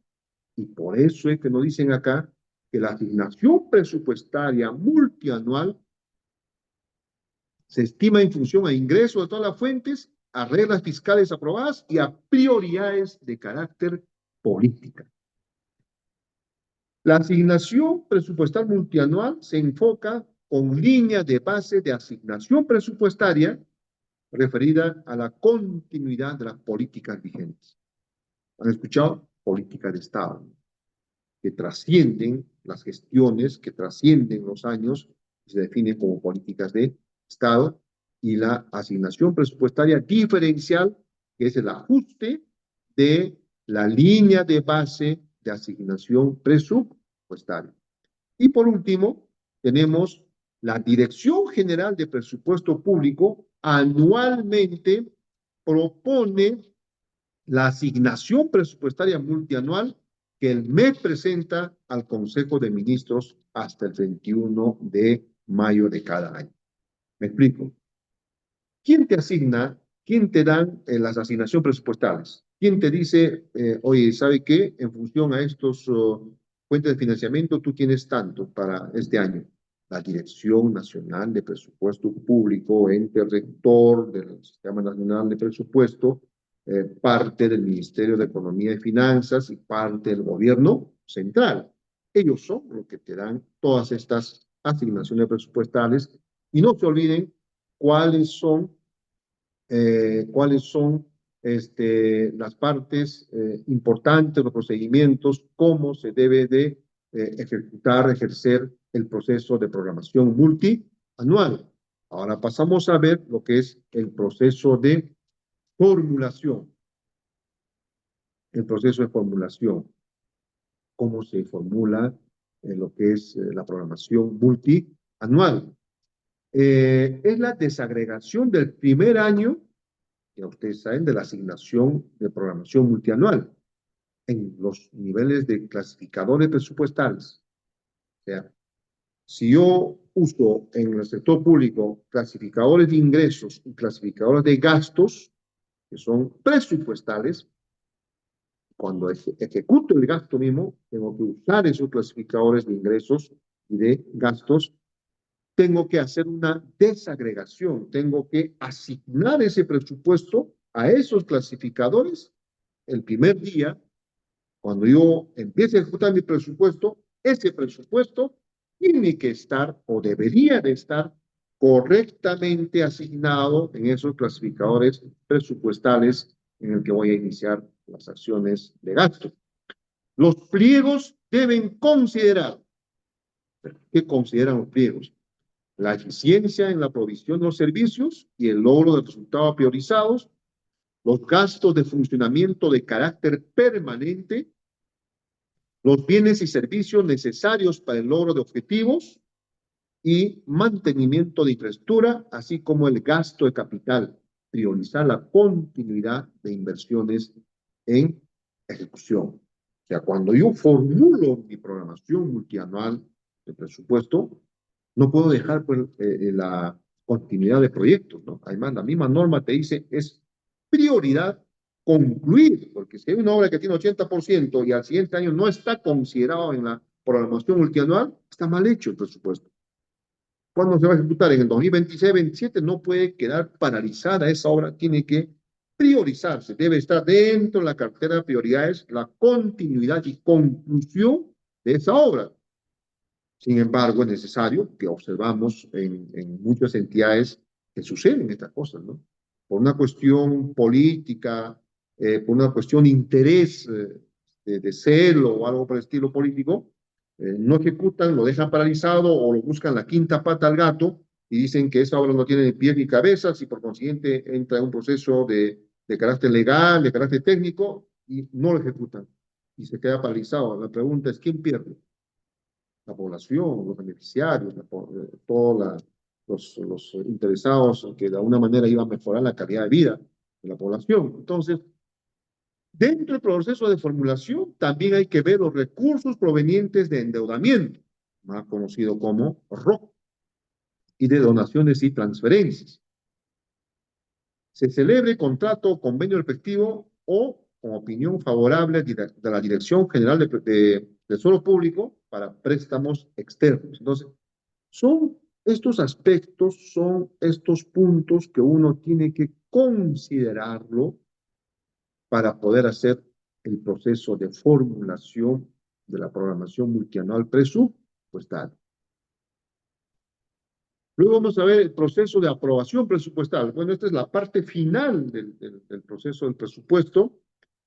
Y por eso es que nos dicen acá que la asignación presupuestaria multianual se estima en función a ingresos de todas las fuentes, a reglas fiscales aprobadas y a prioridades de carácter política. La asignación presupuestal multianual se enfoca con líneas de base de asignación presupuestaria referida a la continuidad de las políticas vigentes. ¿Han escuchado? Políticas de Estado, que trascienden las gestiones, que trascienden los años, se definen como políticas de Estado, y la asignación presupuestaria diferencial, que es el ajuste de la línea de base de asignación presupuestaria. Y por último, tenemos la Dirección General de Presupuesto Público anualmente propone la asignación presupuestaria multianual que el MEP presenta al Consejo de Ministros hasta el 31 de mayo de cada año. ¿Me explico? ¿Quién te asigna, quién te dan las asignaciones presupuestales? ¿Quién te dice, oye, ¿sabe qué? En función a estos fuentes de financiamiento, tú tienes tanto para este año. La Dirección Nacional de Presupuesto Público, ente rector del Sistema Nacional de Presupuesto, parte del Ministerio de Economía y Finanzas y parte del gobierno central. Ellos son los que te dan todas estas asignaciones presupuestales y no se olviden cuáles son las partes importantes, los procedimientos, cómo se debe de ejecutar, ejercer el proceso de programación multianual. Ahora pasamos a ver lo que es el proceso de formulación. El proceso de formulación, cómo se formula lo que es la programación multianual. Es la desagregación del primer año, ya ustedes saben, de la asignación de programación multianual en los niveles de clasificadores presupuestales. O sea, si yo uso en el sector público clasificadores de ingresos y clasificadores de gastos, que son presupuestales, cuando ejecuto el gasto mismo, tengo que usar esos clasificadores de ingresos y de gastos. Tengo que hacer una desagregación, tengo que asignar ese presupuesto a esos clasificadores el primer día. Cuando yo empiece a ejecutar mi presupuesto, ese presupuesto tiene que estar o debería de estar correctamente asignado en esos clasificadores presupuestales en el que voy a iniciar las acciones de gasto. Los pliegos deben considerar, ¿qué consideran los pliegos? La eficiencia en la provisión de los servicios y el logro de resultados priorizados, los gastos de funcionamiento de carácter permanente, los bienes y servicios necesarios para el logro de objetivos y mantenimiento de infraestructura, así como el gasto de capital, priorizar la continuidad de inversiones en ejecución. O sea, cuando yo formulo mi programación multianual de presupuesto, no puedo dejar pues, la continuidad de proyectos, ¿no? Además, la misma norma te dice es prioridad concluir, porque si hay una obra que tiene 80% y al siguiente año no está considerado en la programación multianual, está mal hecho el presupuesto. Cuando se va a ejecutar en el 2026-27, no puede quedar paralizada esa obra, tiene que priorizarse, debe estar dentro de la cartera de prioridades la continuidad y conclusión de esa obra. Sin embargo, es necesario que observamos en muchas entidades que suceden estas cosas, ¿no? Por una cuestión política, por una cuestión de interés, de celo o algo por el estilo político, no ejecutan, lo dejan paralizado o lo buscan la quinta pata al gato y dicen que esa obra no tiene ni pies ni cabezas y por consiguiente entra en un proceso de carácter legal, de carácter técnico y no lo ejecutan y se queda paralizado. La pregunta es, ¿quién pierde? La población, los beneficiarios, todos los interesados que de alguna manera iban a mejorar la calidad de vida de la población. Entonces, dentro del proceso de formulación también hay que ver los recursos provenientes de endeudamiento, más conocido como ROC, y de donaciones y transferencias. Se celebre contrato o convenio respectivo o con opinión favorable de la Dirección General de Tesoro Público para préstamos externos. Entonces, son estos aspectos, son estos puntos que uno tiene que considerarlo para poder hacer el proceso de formulación de la programación multianual presupuestal. Luego vamos a ver el proceso de aprobación presupuestal. Bueno, esta es la parte final del proceso del presupuesto.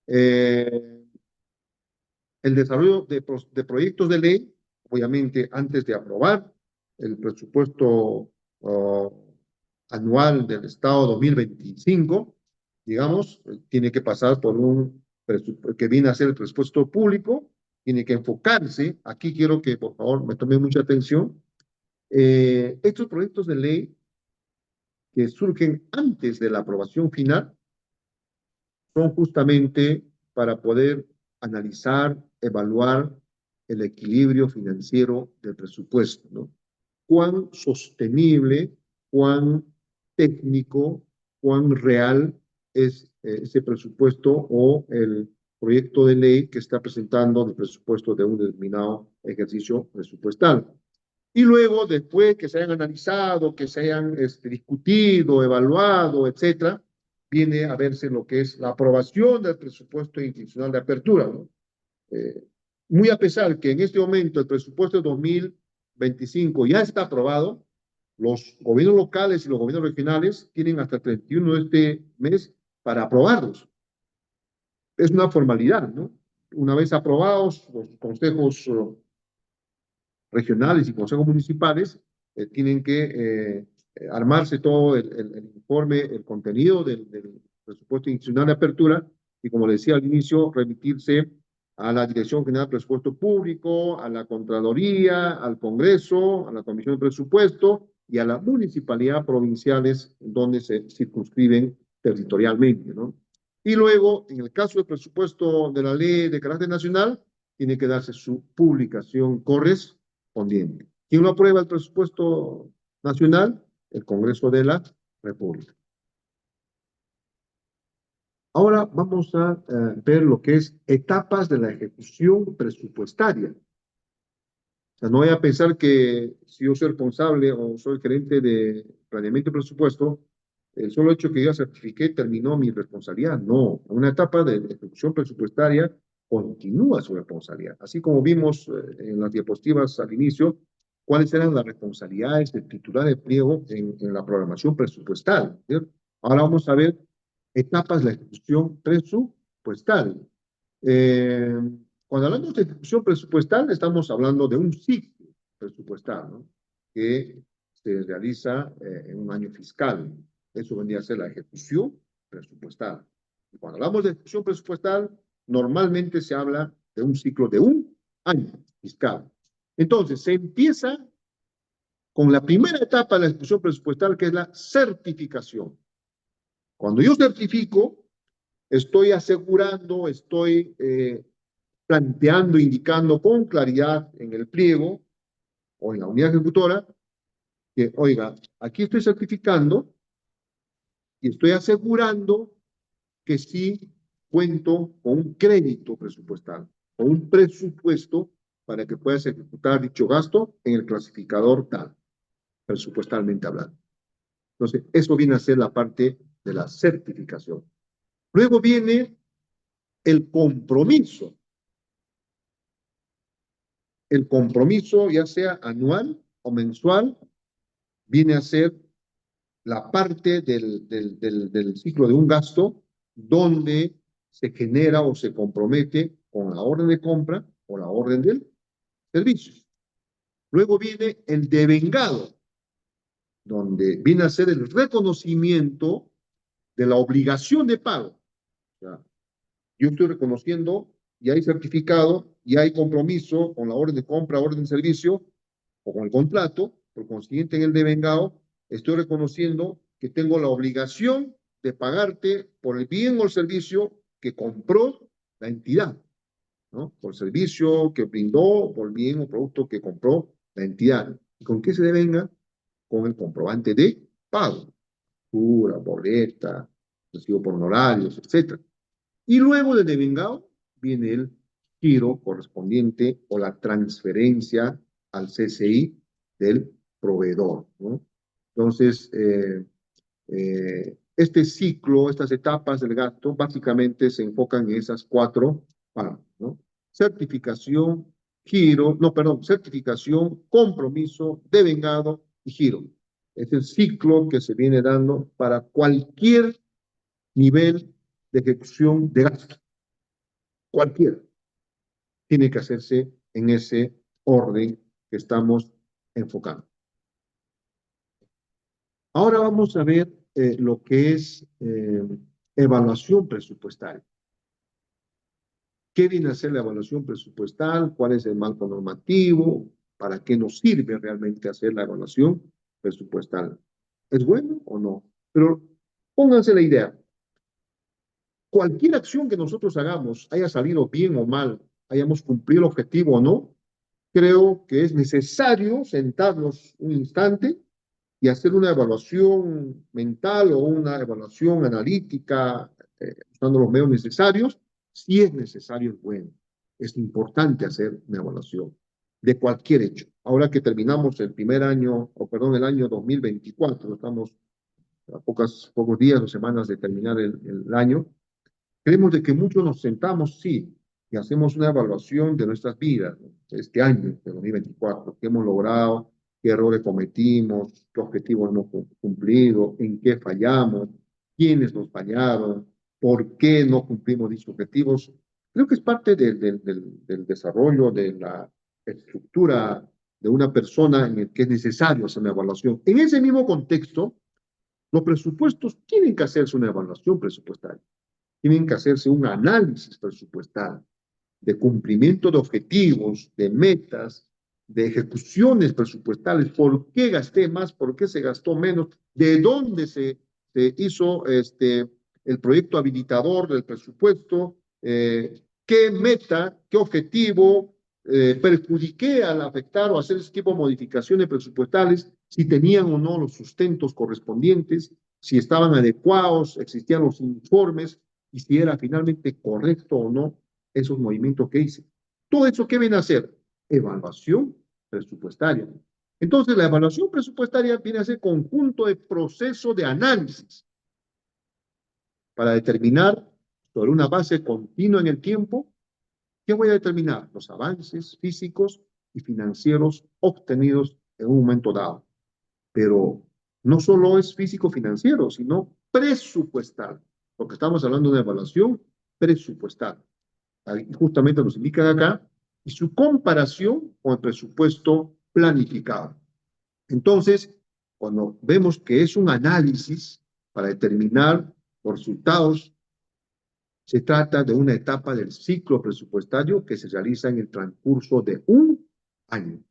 El desarrollo de proyectos de ley, obviamente antes de aprobar el presupuesto anual del Estado 2025, digamos, tiene que pasar por un que viene a ser el presupuesto público, tiene que enfocarse. Aquí quiero que, por favor, me tomen mucha atención. Estos proyectos de ley que surgen antes de la aprobación final son justamente para poder analizar, evaluar el equilibrio financiero del presupuesto, ¿no? Cuán sostenible, cuán técnico, cuán real es ese presupuesto o el proyecto de ley que está presentando el presupuesto de un determinado ejercicio presupuestal. Y luego, después que se hayan analizado, que se hayan discutido, evaluado, etcétera, viene a verse lo que es la aprobación del presupuesto institucional de apertura, ¿no? Muy a pesar que en este momento el presupuesto de 2025 ya está aprobado, los gobiernos locales y los gobiernos regionales tienen hasta el 31 de este mes para aprobarlos. Es una formalidad, ¿no? Una vez aprobados, los consejos regionales y consejos municipales tienen que armarse todo el informe, el contenido del presupuesto institucional de apertura, y como le decía al inicio, remitirse a la Dirección General de Presupuesto Público, a la Contraloría, al Congreso, a la Comisión de Presupuesto y a las municipalidades provinciales donde se circunscriben territorialmente, ¿no? Y luego, en el caso del presupuesto de la ley de carácter nacional, tiene que darse su publicación correspondiente. ¿Quién lo aprueba el presupuesto nacional? El Congreso de la República. Ahora vamos a ver lo que es etapas de la ejecución presupuestaria. O sea, no voy a pensar que si yo soy responsable o soy gerente de planeamiento y presupuesto, el solo hecho que yo certifiqué terminó mi responsabilidad. No, una etapa de ejecución presupuestaria continúa su responsabilidad. Así como vimos en las diapositivas al inicio, cuáles eran las responsabilidades del titular de pliego en la programación presupuestal, ¿cierto? Ahora vamos a ver etapas de la ejecución presupuestal. Eh, Cuando hablamos de ejecución presupuestal, estamos hablando de un ciclo presupuestal, ¿no? Que se realiza en un año fiscal. Eso vendría a ser la ejecución presupuestal. Y cuando hablamos de ejecución presupuestal, normalmente se habla de un ciclo de un año fiscal. Entonces, se empieza con la primera etapa de la ejecución presupuestal, que es la certificación. Cuando yo certifico, estoy asegurando, estoy planteando, indicando con claridad en el pliego o en la unidad ejecutora que, oiga, aquí estoy certificando y estoy asegurando que sí cuento con un crédito presupuestal, con un presupuesto para que puedas ejecutar dicho gasto en el clasificador tal, presupuestalmente hablando. Entonces, eso viene a ser la parte de la certificación. Luego viene el compromiso. El compromiso, ya sea anual o mensual, viene a ser la parte del ciclo de un gasto donde se genera o se compromete con la orden de compra o la orden del servicio. Luego viene el devengado, donde viene a ser el reconocimiento de la obligación de pago. O sea, yo estoy reconociendo y hay certificado y hay compromiso con la orden de compra, orden de servicio o con el contrato, por consiguiente en el devengado, estoy reconociendo que tengo la obligación de pagarte por el bien o el servicio que compró la entidad, ¿no? Por el servicio que brindó, por el bien o producto que compró la entidad. ¿Y con qué se devenga? Con el comprobante de pago, factura, boleta, recibo por honorarios, etc. Y luego del devengado viene el giro correspondiente o la transferencia al CCI del proveedor, ¿no? Entonces, este ciclo, estas etapas del gasto, básicamente se enfocan en esas cuatro partes, ¿no? Certificación, giro, no, perdón, certificación, compromiso, devengado y giro. Es el ciclo que se viene dando para cualquier nivel de ejecución de gasto. Cualquiera tiene que hacerse en ese orden que estamos enfocando. Ahora vamos a ver lo que es evaluación presupuestaria. ¿Qué viene a ser la evaluación presupuestal? ¿Cuál es el marco normativo? ¿Para qué nos sirve realmente hacer la evaluación presupuestal? ¿Es bueno o no? Pero pónganse la idea. Cualquier acción que nosotros hagamos, haya salido bien o mal, hayamos cumplido el objetivo o no, creo que es necesario sentarnos un instante y hacer una evaluación mental o una evaluación analítica, usando los medios necesarios. Si es necesario, es bueno. Es importante hacer una evaluación de cualquier hecho. Ahora que terminamos el primer año, o perdón, el año 2024, estamos a pocos días o semanas de terminar el año, creemos de que muchos nos sentamos, sí, y hacemos una evaluación de nuestras vidas, ¿no? Este año, de 2024, qué hemos logrado, qué errores cometimos, qué objetivos hemos cumplido, en qué fallamos, quiénes nos fallaron, por qué no cumplimos dichos objetivos. Creo que es parte del desarrollo de la estructura de una persona en el que es necesario hacer una evaluación. En ese mismo contexto, los presupuestos tienen que hacerse una evaluación presupuestaria, tienen que hacerse un análisis presupuestal de cumplimiento de objetivos, de metas, de ejecuciones presupuestales, por qué gasté más, por qué se gastó menos, de dónde se hizo el proyecto habilitador del presupuesto, qué meta, qué objetivo perjudiqué al afectar o hacer ese tipo de modificaciones presupuestales, si tenían o no los sustentos correspondientes, si estaban adecuados, existían los informes y si era finalmente correcto o no esos movimientos que hice. Todo eso, ¿qué viene a ser? Evaluación presupuestaria. Entonces, la evaluación presupuestaria viene a ser conjunto de proceso de análisis para determinar sobre una base continua en el tiempo. ¿Qué voy a determinar? Los avances físicos y financieros obtenidos en un momento dado. Pero no solo es físico-financiero, sino presupuestal, porque estamos hablando de evaluación presupuestal. Justamente nos indican acá, y su comparación con el presupuesto planificado. Entonces, cuando vemos que es un análisis para determinar los resultados, se trata de una etapa del ciclo presupuestario que se realiza en el transcurso de un año.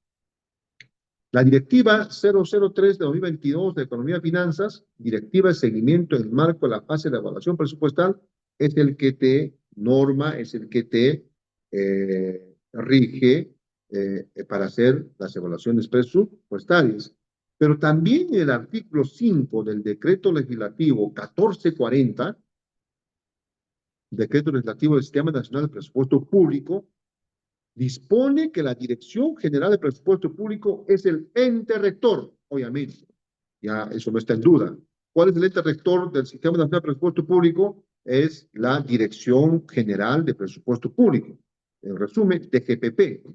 La Directiva 003 de 2022 de Economía y Finanzas, Directiva de Seguimiento en el marco de la fase de evaluación presupuestal, es el que te norma, es el que te rige para hacer las evaluaciones presupuestarias. Pero también el artículo 5 del Decreto Legislativo 1440, Decreto Legislativo del Sistema Nacional de Presupuesto Público, dispone que la Dirección General de Presupuesto Público es el ente rector, obviamente, ya eso no está en duda. ¿Cuál es el ente rector del Sistema Nacional de Presupuesto Público? Es la Dirección General de Presupuesto Público. En resumen, DGPP.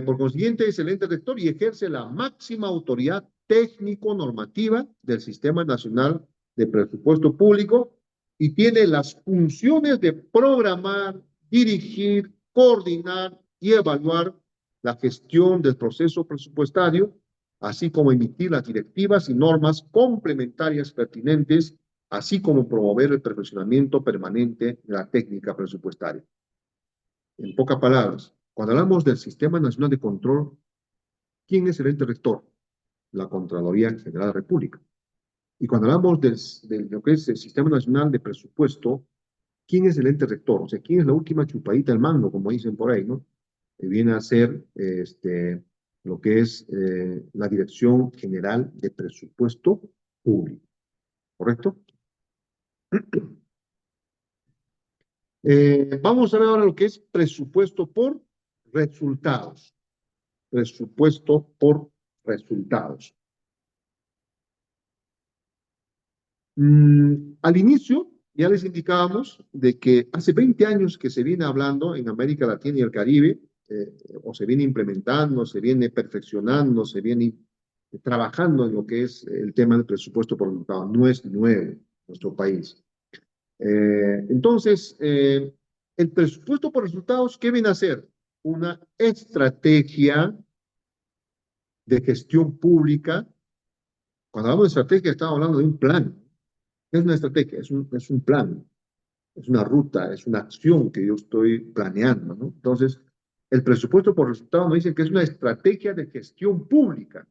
Por consiguiente, es el ente rector y ejerce la máxima autoridad técnico-normativa del Sistema Nacional de Presupuesto Público y tiene las funciones de programar, dirigir, coordinar y evaluar la gestión del proceso presupuestario, así como emitir las directivas y normas complementarias pertinentes, así como promover el perfeccionamiento permanente de la técnica presupuestaria. En pocas palabras, cuando hablamos del Sistema Nacional de Control, ¿quién es el ente rector? La Contraloría General de la República. Y cuando hablamos de lo que es el Sistema Nacional de Presupuesto, ¿quién es el ente rector? O sea, ¿quién es la última chupadita del mango, como dicen por ahí, ¿no? Que viene a ser lo que es la Dirección General de Presupuesto Público. ¿Correcto? Vamos a ver ahora lo que es presupuesto por resultados. Presupuesto por resultados. Al inicio ya les indicábamos de que hace 20 años que se viene hablando en América Latina y el Caribe, o se viene implementando, se viene perfeccionando, se viene trabajando en lo que es el tema del presupuesto por resultados. No es nuevo en nuestro país. Entonces, el presupuesto por resultados, ¿qué viene a ser? Una estrategia de gestión pública. Cuando hablamos de estrategia, estamos hablando de un plan. ¿Qué es una estrategia? Es un plan, es una ruta, es una acción que yo estoy planeando, ¿no? Entonces, el presupuesto por resultados me dice que es una estrategia de gestión pública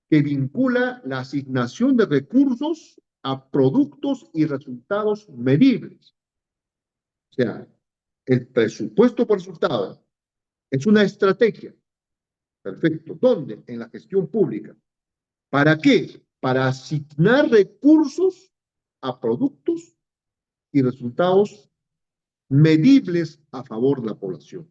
que vincula la asignación de recursos a productos y resultados medibles. O sea, el presupuesto por resultados es una estrategia. Perfecto. ¿Dónde? En la gestión pública. ¿Para qué? Para asignar recursos a productos y resultados medibles a favor de la población.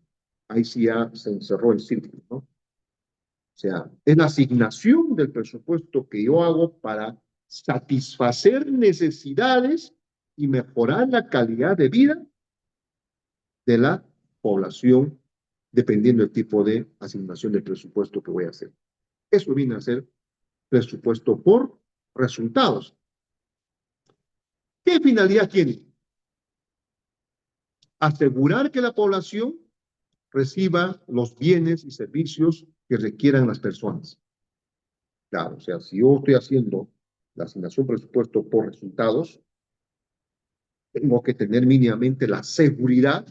Ahí sí ya se encerró el círculo, ¿no? O sea, es la asignación del presupuesto que yo hago para satisfacer necesidades y mejorar la calidad de vida de la población dependiendo del tipo de asignación del presupuesto que voy a hacer. Eso viene a ser presupuesto por resultados. ¿Qué finalidad tiene? Asegurar que la población reciba los bienes y servicios que requieran las personas. Claro, o sea, si yo estoy haciendo la asignación presupuesto por resultados, tengo que tener mínimamente la seguridad,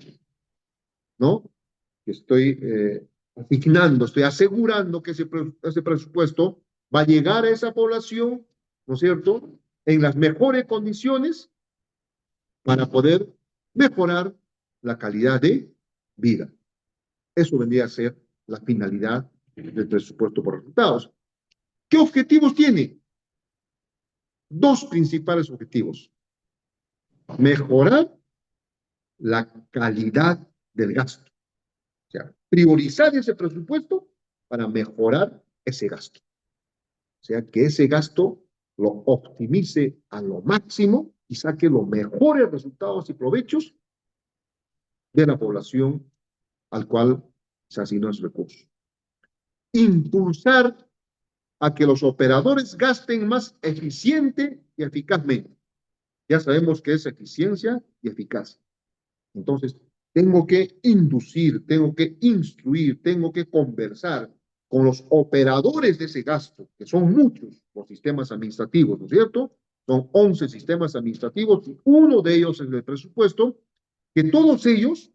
¿no? Que estoy asignando, estoy asegurando que ese presupuesto va a llegar a esa población, ¿no es cierto?, en las mejores condiciones para poder mejorar la calidad de vida. Eso vendría a ser la finalidad del presupuesto por resultados. ¿Qué objetivos tiene? Dos principales objetivos. Mejorar la calidad del gasto. O sea, priorizar ese presupuesto para mejorar ese gasto. O sea, que ese gasto lo optimice a lo máximo y saque los mejores resultados y provechos de la población al cual se asignó ese recurso. Impulsar a que los operadores gasten más eficiente y eficazmente. Ya sabemos que es eficiencia y eficacia. Entonces, tengo que inducir, tengo que instruir, tengo que conversar con los operadores de ese gasto, que son muchos los sistemas administrativos, ¿no es cierto? Son 11 sistemas administrativos y uno de ellos es el presupuesto, que todos ellos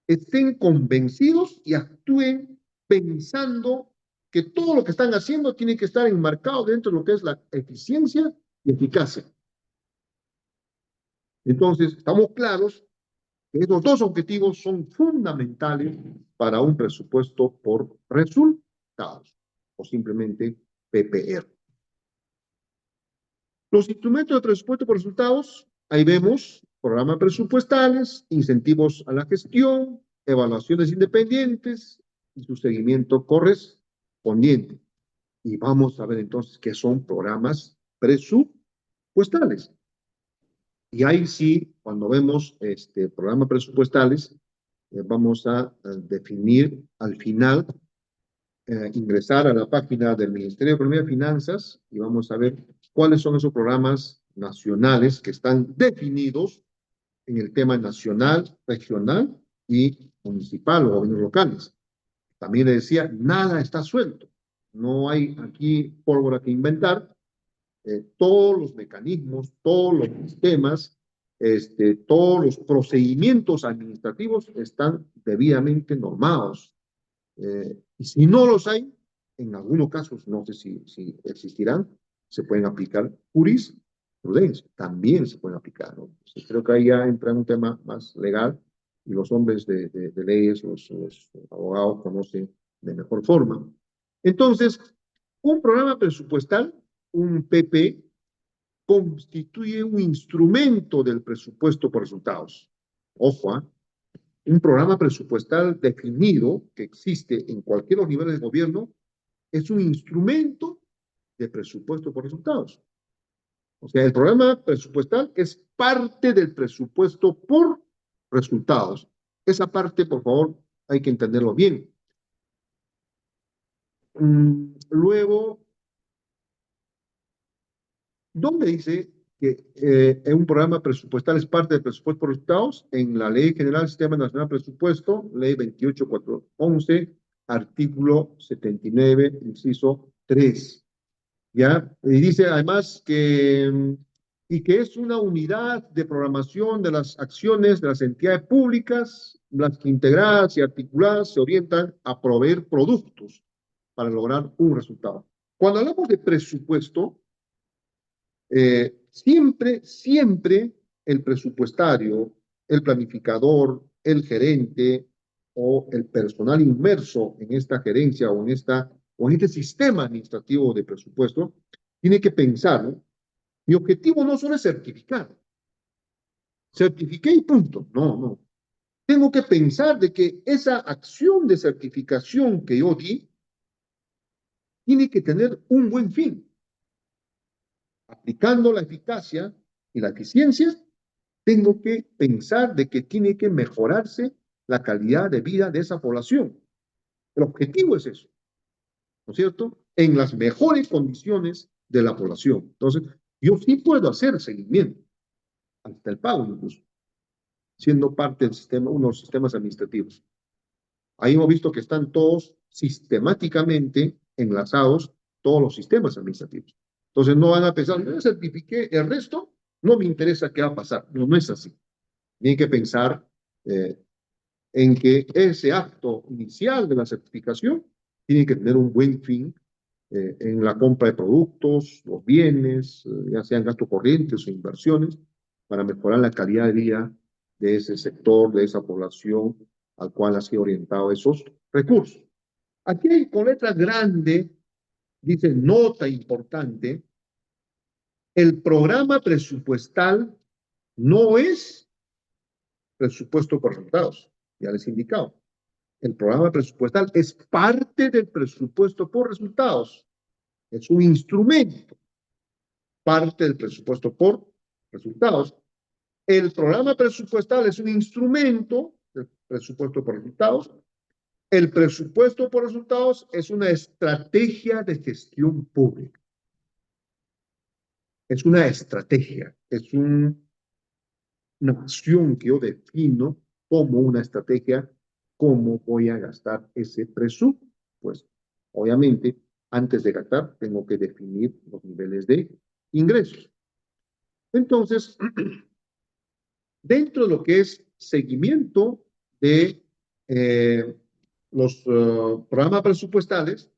estén convencidos y actúen pensando que todo lo que están haciendo tiene que estar enmarcado dentro de lo que es la eficiencia y eficacia. Entonces, estamos claros que estos dos objetivos son fundamentales para un presupuesto por resultados, o simplemente PPR. Los instrumentos de presupuesto por resultados, ahí vemos programas presupuestales, incentivos a la gestión, evaluaciones independientes y su seguimiento correspondiente. Y vamos a ver entonces qué son programas presupuestales. Y ahí sí, cuando vemos programas presupuestales, vamos a definir al final, ingresar a la página del Ministerio de Economía y Finanzas y vamos a ver cuáles son esos programas nacionales que están definidos en el tema nacional, regional y municipal o gobiernos locales. También le decía, nada está suelto. No hay aquí pólvora que inventar. Todos los mecanismos, todos los sistemas, todos los procedimientos administrativos están debidamente normados. Y si no los hay, en algunos casos, no sé si existirán, se pueden aplicar jurisprudencia, también se pueden aplicar, ¿no? Entonces, creo que ahí ya entra en un tema más legal y los hombres de leyes, los abogados conocen de mejor forma. Entonces, un programa presupuestal, un PP, constituye un instrumento del presupuesto por resultados. Ojo, ¿eh? Un programa presupuestal definido que existe en cualquier los niveles de gobierno es un instrumento de presupuesto por resultados. O sea, el programa presupuestal es parte del presupuesto por resultados. Esa parte, por favor, hay que entenderlo bien. Luego, ¿dónde dice que un programa presupuestal es parte del presupuesto por resultados? En la Ley General del Sistema Nacional de Presupuesto, Ley 28411, artículo 79, inciso 3. ¿Ya? Y dice además y que es una unidad de programación de las acciones de las entidades públicas, las que integradas y articuladas se orientan a proveer productos para lograr un resultado. Cuando hablamos de presupuesto, siempre el presupuestario, el planificador, el gerente o el personal inmerso en esta gerencia o en este sistema administrativo de presupuesto, tiene que pensar, ¿no? Mi objetivo no solo es certificar. Certifiqué y punto. No, no. Tengo que pensar de que esa acción de certificación que yo di tiene que tener un buen fin. Aplicando la eficacia y la eficiencia, tengo que pensar de que tiene que mejorarse la calidad de vida de esa población. El objetivo es eso, ¿no es cierto? En las mejores condiciones de la población. Entonces, yo sí puedo hacer seguimiento, hasta el pago incluso, siendo parte del sistema, uno de los sistemas administrativos. Ahí hemos visto que están todos sistemáticamente enlazados, todos los sistemas administrativos. Entonces no van a pensar, yo certifiqué el resto, no me interesa qué va a pasar. No, no es así. Tienen que pensar eh, en que ese acto inicial de la certificación tiene que tener un buen fin en la compra de productos, los bienes, ya sean gastos corrientes o inversiones, para mejorar la calidad de vida de ese sector, de esa población al cual ha sido orientado esos recursos. Aquí hay con letra grande, dice nota importante, el programa presupuestal no es presupuesto por resultados, ya les he indicado. El programa presupuestal es parte del presupuesto por resultados, es un instrumento, parte del presupuesto por resultados. El programa presupuestal es un instrumento del presupuesto por resultados. El presupuesto por resultados es una estrategia de gestión pública. Es una estrategia, es una acción que yo defino como una estrategia, cómo voy a gastar ese presupuesto. Obviamente, antes de gastar, tengo que definir los niveles de ingresos. Entonces, dentro de lo que es seguimiento de los programas presupuestales,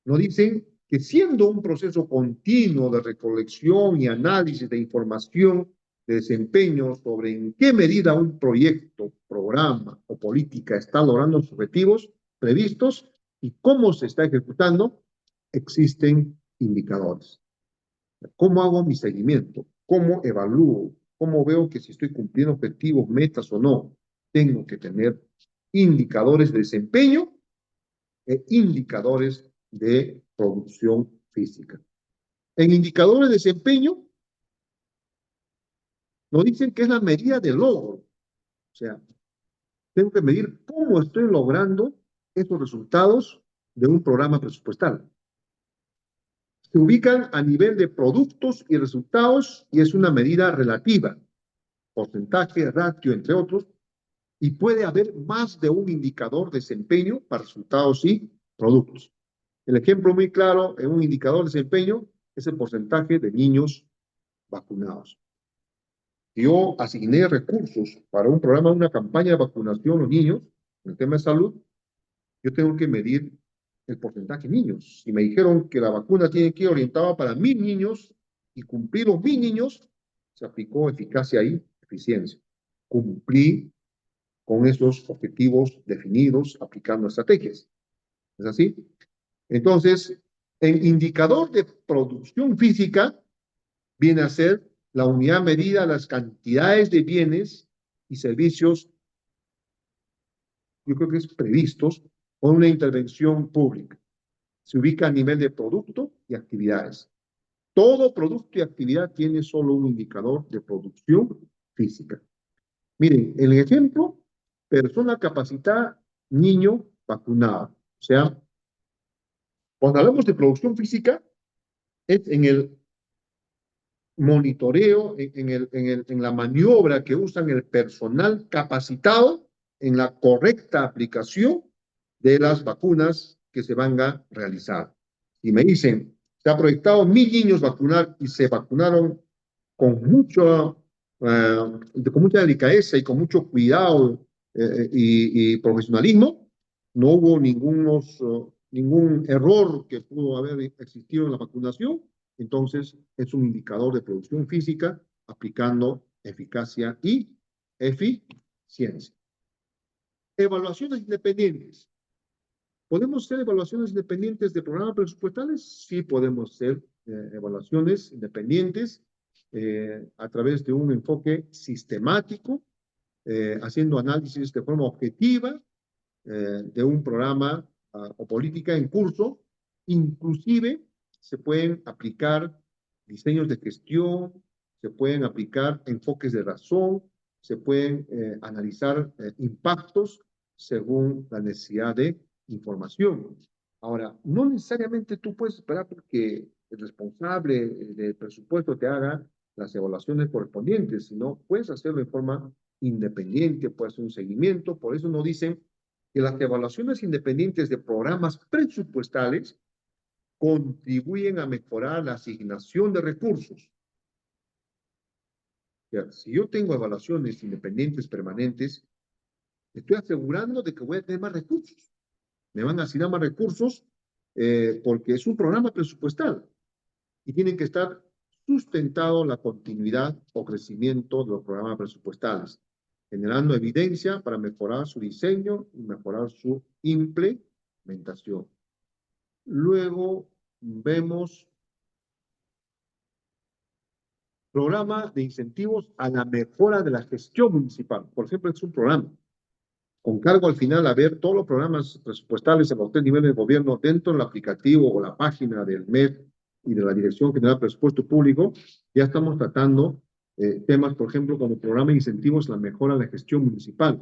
nos dicen que siendo un proceso continuo de recolección y análisis de información de desempeño sobre en qué medida un proyecto, programa o política está logrando los objetivos previstos y cómo se está ejecutando, existen indicadores. ¿Cómo hago mi seguimiento? ¿Cómo evalúo? ¿Cómo veo que si estoy cumpliendo objetivos, metas o no? Tengo que tener indicadores de desempeño e indicadores de producción física. En indicadores de desempeño nos dicen que es la medida de logro. O sea, tengo que medir cómo estoy logrando esos resultados de un programa presupuestal. Se ubican a nivel de productos y resultados y es una medida relativa, porcentaje, ratio, entre otros, y puede haber más de un indicador de desempeño para resultados y productos. El ejemplo muy claro en un indicador de desempeño es el porcentaje de niños vacunados. Yo asigné recursos para un programa, una campaña de vacunación a los niños, en el tema de salud, yo tengo que medir el porcentaje de niños. Si me dijeron que la vacuna tiene que ir orientada para 1000 niños y cumplir los 1000 niños, se aplicó eficacia y eficiencia. Cumplí con esos objetivos definidos aplicando estrategias. ¿Es así? Entonces, en indicador de producción física viene a ser la unidad medida las cantidades de bienes y servicios, yo creo que es previstos con una intervención pública. Se ubica a nivel de producto y actividades. Todo producto y actividad tiene solo un indicador de producción física. Miren, el ejemplo, persona capacitada, niño vacunado. O sea, cuando hablamos de producción física, es en el monitoreo, en la maniobra que usan el personal capacitado en la correcta aplicación de las vacunas que se van a realizar. Y me dicen, se ha proyectado 1000 niños vacunar y se vacunaron con, con mucha delicadeza y con mucho cuidado y profesionalismo. No hubo ningún error que pudo haber existido en la vacunación. Entonces, es un indicador de producción física aplicando eficacia y eficiencia. Evaluaciones independientes. ¿Podemos hacer evaluaciones independientes de programas presupuestales? Sí, podemos hacer evaluaciones independientes a través de un enfoque sistemático, haciendo análisis de forma objetiva de un programa o política en curso. Inclusive se pueden aplicar diseños de gestión, se pueden aplicar enfoques de razón, se pueden analizar impactos según la necesidad de información. Ahora, no necesariamente tú puedes esperar porque el responsable del presupuesto te haga las evaluaciones correspondientes, sino puedes hacerlo de forma independiente, puedes hacer un seguimiento, por eso no dicen que las evaluaciones independientes de programas presupuestales contribuyen a mejorar la asignación de recursos. O sea, si yo tengo evaluaciones independientes permanentes, estoy asegurando de que voy a tener más recursos. Me van a asignar más recursos porque es un programa presupuestal y tienen que estar sustentado la continuidad o crecimiento de los programas presupuestales, generando evidencia para mejorar su diseño y mejorar su implementación. Luego vemos programa de incentivos a la mejora de la gestión municipal. Por ejemplo, es un programa con cargo al final a ver todos los programas presupuestales en los tres niveles de gobierno dentro del aplicativo o la página del MEP y de la Dirección General de Presupuesto Público. Ya estamos tratando temas, por ejemplo, como el programa de incentivos a la mejora de la gestión municipal.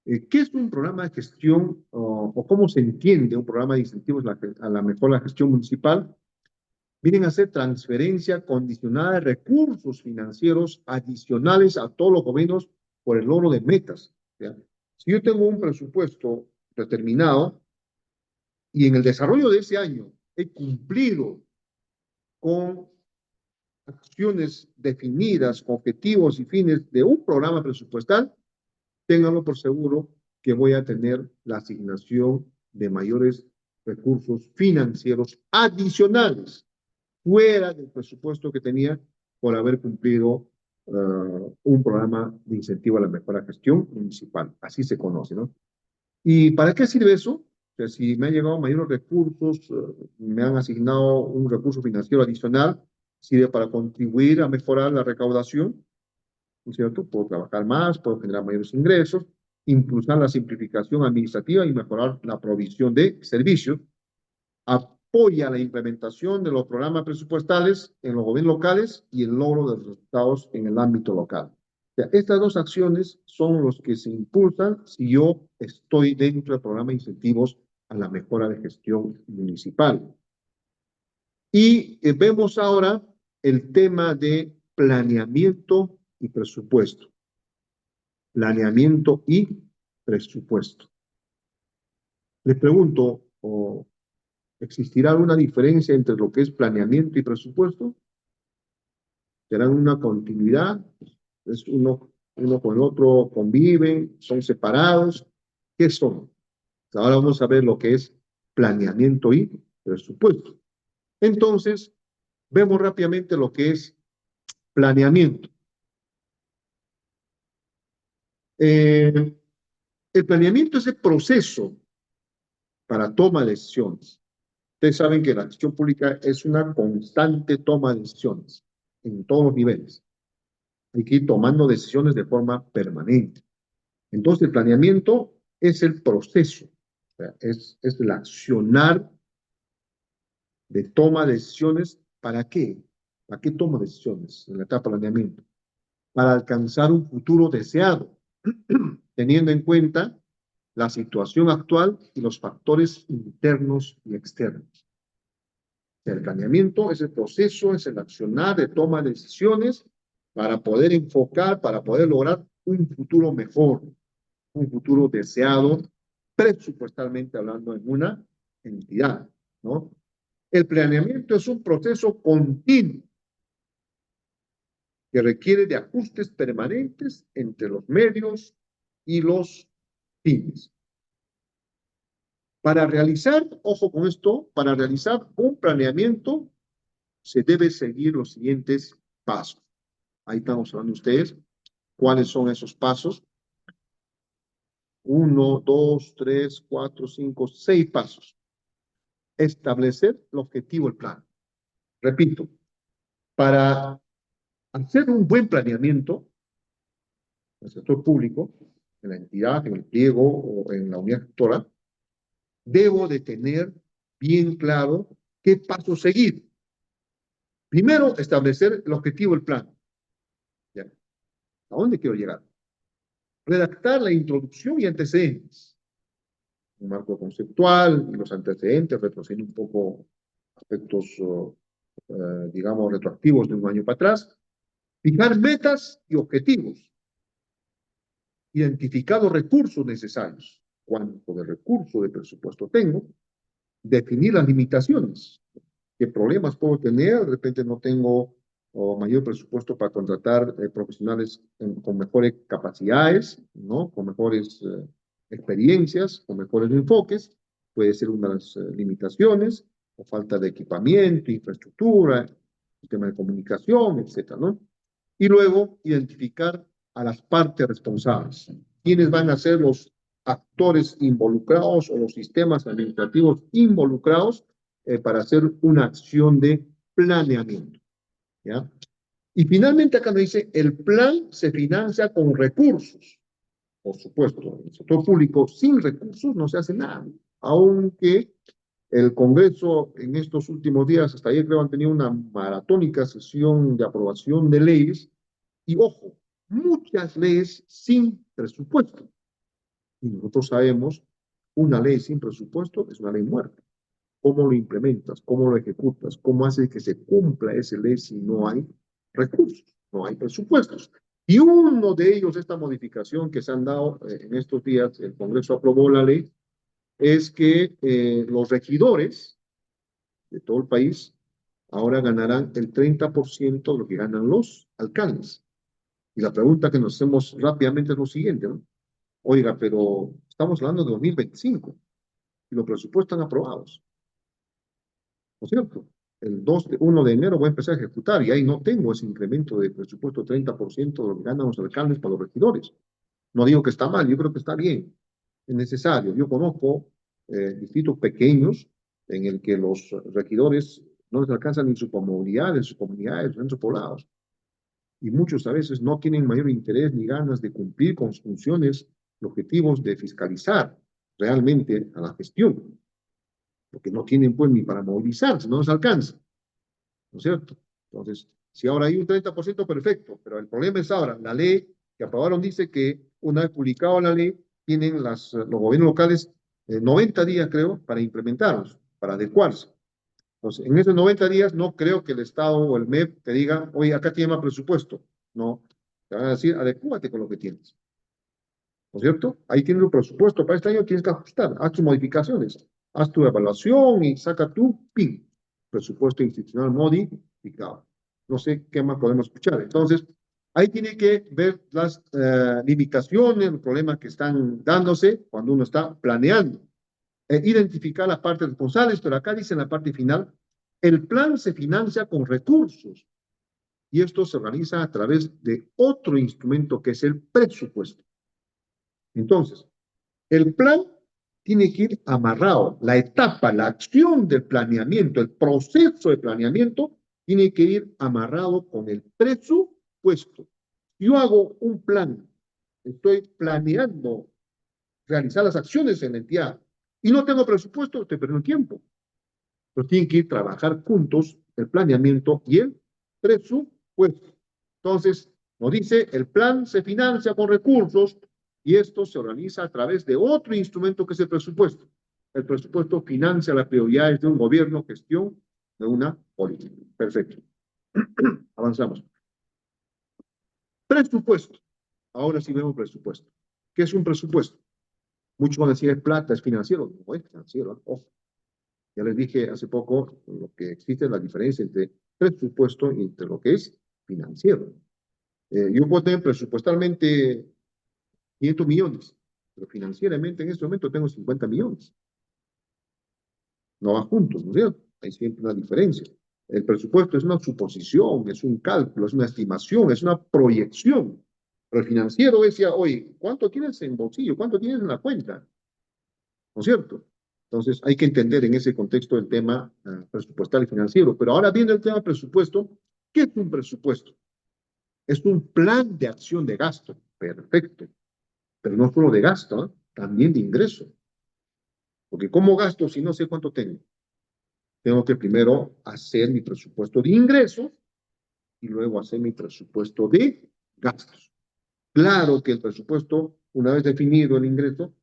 ¿Qué es un programa de gestión o cómo se entiende un programa de incentivos a la mejora de la gestión municipal? Vienen a ser transferencia condicionada de recursos financieros adicionales a todos los gobiernos por el logro de metas. ¿Ya? Si yo tengo un presupuesto determinado y en el desarrollo de ese año he cumplido con acciones definidas, con objetivos y fines de un programa presupuestal, ténganlo por seguro que voy a tener la asignación de mayores recursos financieros adicionales fuera del presupuesto que tenía por haber cumplido un programa de incentivo a la mejora gestión municipal. Así se conoce, ¿no? ¿Y para qué sirve eso? O sea, si me han llegado mayores recursos, me han asignado un recurso financiero adicional, sirve para contribuir a mejorar la recaudación, ¿no es cierto? Puedo trabajar más, puedo generar mayores ingresos, impulsar la simplificación administrativa y mejorar la provisión de servicios, apoya la implementación de los programas presupuestales en los gobiernos locales y el logro de los resultados en el ámbito local. O sea, estas dos acciones son los que se impulsan si yo estoy dentro del programa de incentivos a la mejora de gestión municipal. Y vemos ahora el tema de planeamiento y presupuesto. Planeamiento y presupuesto. Les pregunto, ¿existirá alguna diferencia entre lo que es planeamiento y presupuesto? ¿Serán una continuidad? ¿Es uno con el otro conviven? ¿Son separados? ¿Qué son? Ahora vamos a ver lo que es planeamiento y presupuesto. Entonces, vemos rápidamente lo que es planeamiento. El planeamiento es el proceso para toma de decisiones. Ustedes saben que la gestión pública es una constante toma de decisiones en todos los niveles. Hay que ir tomando decisiones de forma permanente. Entonces, el planeamiento es el proceso, o sea, es el accionar de toma de decisiones. ¿Para qué? ¿Para qué toma decisiones en la etapa de planeamiento? Para alcanzar un futuro deseado, teniendo en cuenta la situación actual y los factores internos y externos. El planeamiento es el proceso, es el accionar de toma de decisiones para poder enfocar, para poder lograr un futuro mejor, un futuro deseado, presupuestalmente hablando en una entidad, ¿no? El planeamiento es un proceso continuo que requiere de ajustes permanentes entre los medios y los fines. Para realizar, ojo con esto, para realizar un planeamiento se debe seguir los siguientes pasos. Ahí estamos hablando ustedes. ¿Cuáles son esos pasos? 1, 2, 3, 4, 5, 6 pasos. Establecer el objetivo del plan. Repito, para hacer un buen planeamiento en el sector público, en la entidad, en el pliego o en la unidad gestora, debo de tener bien claro qué pasos seguir. Primero, establecer el objetivo del plan. ¿Ya? ¿A dónde quiero llegar? Redactar la introducción y antecedentes. Un marco conceptual y los antecedentes, retrocediendo un poco aspectos, digamos, retroactivos de un año para atrás. Fijar metas y objetivos. Identificar los recursos necesarios. cuánto de recurso de presupuesto tengo, definir las limitaciones, qué problemas puedo tener, de repente no tengo mayor presupuesto para contratar profesionales con mejores capacidades, ¿no? Con mejores experiencias, con mejores enfoques, puede ser una de las limitaciones, o falta de equipamiento, infraestructura, sistema de comunicación, etcétera, ¿no? Y luego identificar a las partes responsables. ¿Quiénes van a ser los actores involucrados o los sistemas administrativos involucrados para hacer una acción de planeamiento? ¿Ya? Y finalmente acá nos dice, el plan se financia con recursos. Por supuesto, en el sector público sin recursos no se hace nada, aunque el Congreso en estos últimos días, hasta ayer creo, han tenido una maratónica sesión de aprobación de leyes y, ojo, muchas leyes sin presupuesto. Y nosotros sabemos, una ley sin presupuesto es una ley muerta. ¿Cómo lo implementas? ¿Cómo lo ejecutas? ¿Cómo haces que se cumpla esa ley si no hay recursos, no hay presupuestos? Y uno de ellos, esta modificación que se han dado en estos días, el Congreso aprobó la ley, es que los regidores de todo el país ahora ganarán el 30% de lo que ganan los alcaldes. Y la pregunta que nos hacemos rápidamente es lo siguiente, ¿no? Oiga, pero estamos hablando de 2025 y los presupuestos están aprobados, ¿no es cierto? El 1 de enero voy a empezar a ejecutar y ahí no tengo ese incremento de presupuesto 30% de lo que ganan los alcaldes para los regidores. No digo que está mal, yo creo que está bien, es necesario. Yo conozco distritos pequeños en el que los regidores no les alcanzan ni su comodidad en sus comunidades, en sus poblados. Y muchos a veces no tienen mayor interés ni ganas de cumplir con sus funciones y objetivos de fiscalizar realmente a la gestión, porque no tienen pues ni para movilizarse, no les alcanza, ¿no es cierto? Entonces, si ahora hay un 30%, perfecto, pero el problema es ahora, la ley que aprobaron dice que una vez publicada la ley, tienen los gobiernos locales 90 días, creo, para implementarlos, para adecuarse. Entonces, en esos 90 días no creo que el Estado o el MEP te diga, oye, acá tiene más presupuesto. No, te van a decir, adecúate con lo que tienes. ¿No es cierto? Ahí tienes un presupuesto para este año, tienes que ajustar, haz tus modificaciones, haz tu evaluación y saca tu PIN, presupuesto institucional modificado. No sé qué más podemos escuchar. Entonces, ahí tiene que ver las limitaciones, los problemas que están dándose cuando uno está planeando. Identificar las partes responsables, pero acá dice en la parte final, el plan se financia con recursos y esto se realiza a través de otro instrumento que es el presupuesto. Entonces, el plan tiene que ir amarrado, la etapa, la acción del planeamiento, el proceso de planeamiento tiene que ir amarrado con el presupuesto. Yo hago un plan, estoy planeando realizar las acciones en la entidad y no tengo presupuesto, estoy perdiendo tiempo. Pero tienen que ir a trabajar juntos el planeamiento y el presupuesto. Entonces, nos dice, el plan se financia con recursos y esto se organiza a través de otro instrumento que es el presupuesto. El presupuesto financia las prioridades de un gobierno, gestión de una política. Perfecto. Avanzamos. Presupuesto. Ahora sí vemos presupuesto. ¿Qué es un presupuesto? Muchos van a decir, es plata, es financiero. No es financiero, ojo. Ya les dije hace poco lo que existe la diferencia entre presupuesto y entre lo que es financiero. Yo puedo tener presupuestalmente 500 millones, pero financieramente en este momento tengo 50 millones. No van juntos, ¿no es cierto? Hay siempre una diferencia. El presupuesto es una suposición, es un cálculo, es una estimación, es una proyección. Pero el financiero decía, oye, ¿cuánto tienes en bolsillo? ¿Cuánto tienes en la cuenta? ¿No es cierto? Entonces hay que entender en ese contexto el tema presupuestal y financiero. Pero ahora viene el tema presupuesto. ¿Qué es un presupuesto? Es un plan de acción de gasto. Perfecto. Pero no solo de gasto, ¿eh? También de ingreso. Porque ¿cómo gasto si no sé cuánto tengo? Tengo que primero hacer mi presupuesto de ingresos y luego hacer mi presupuesto de gastos. Claro que el presupuesto, una vez definido el ingreso,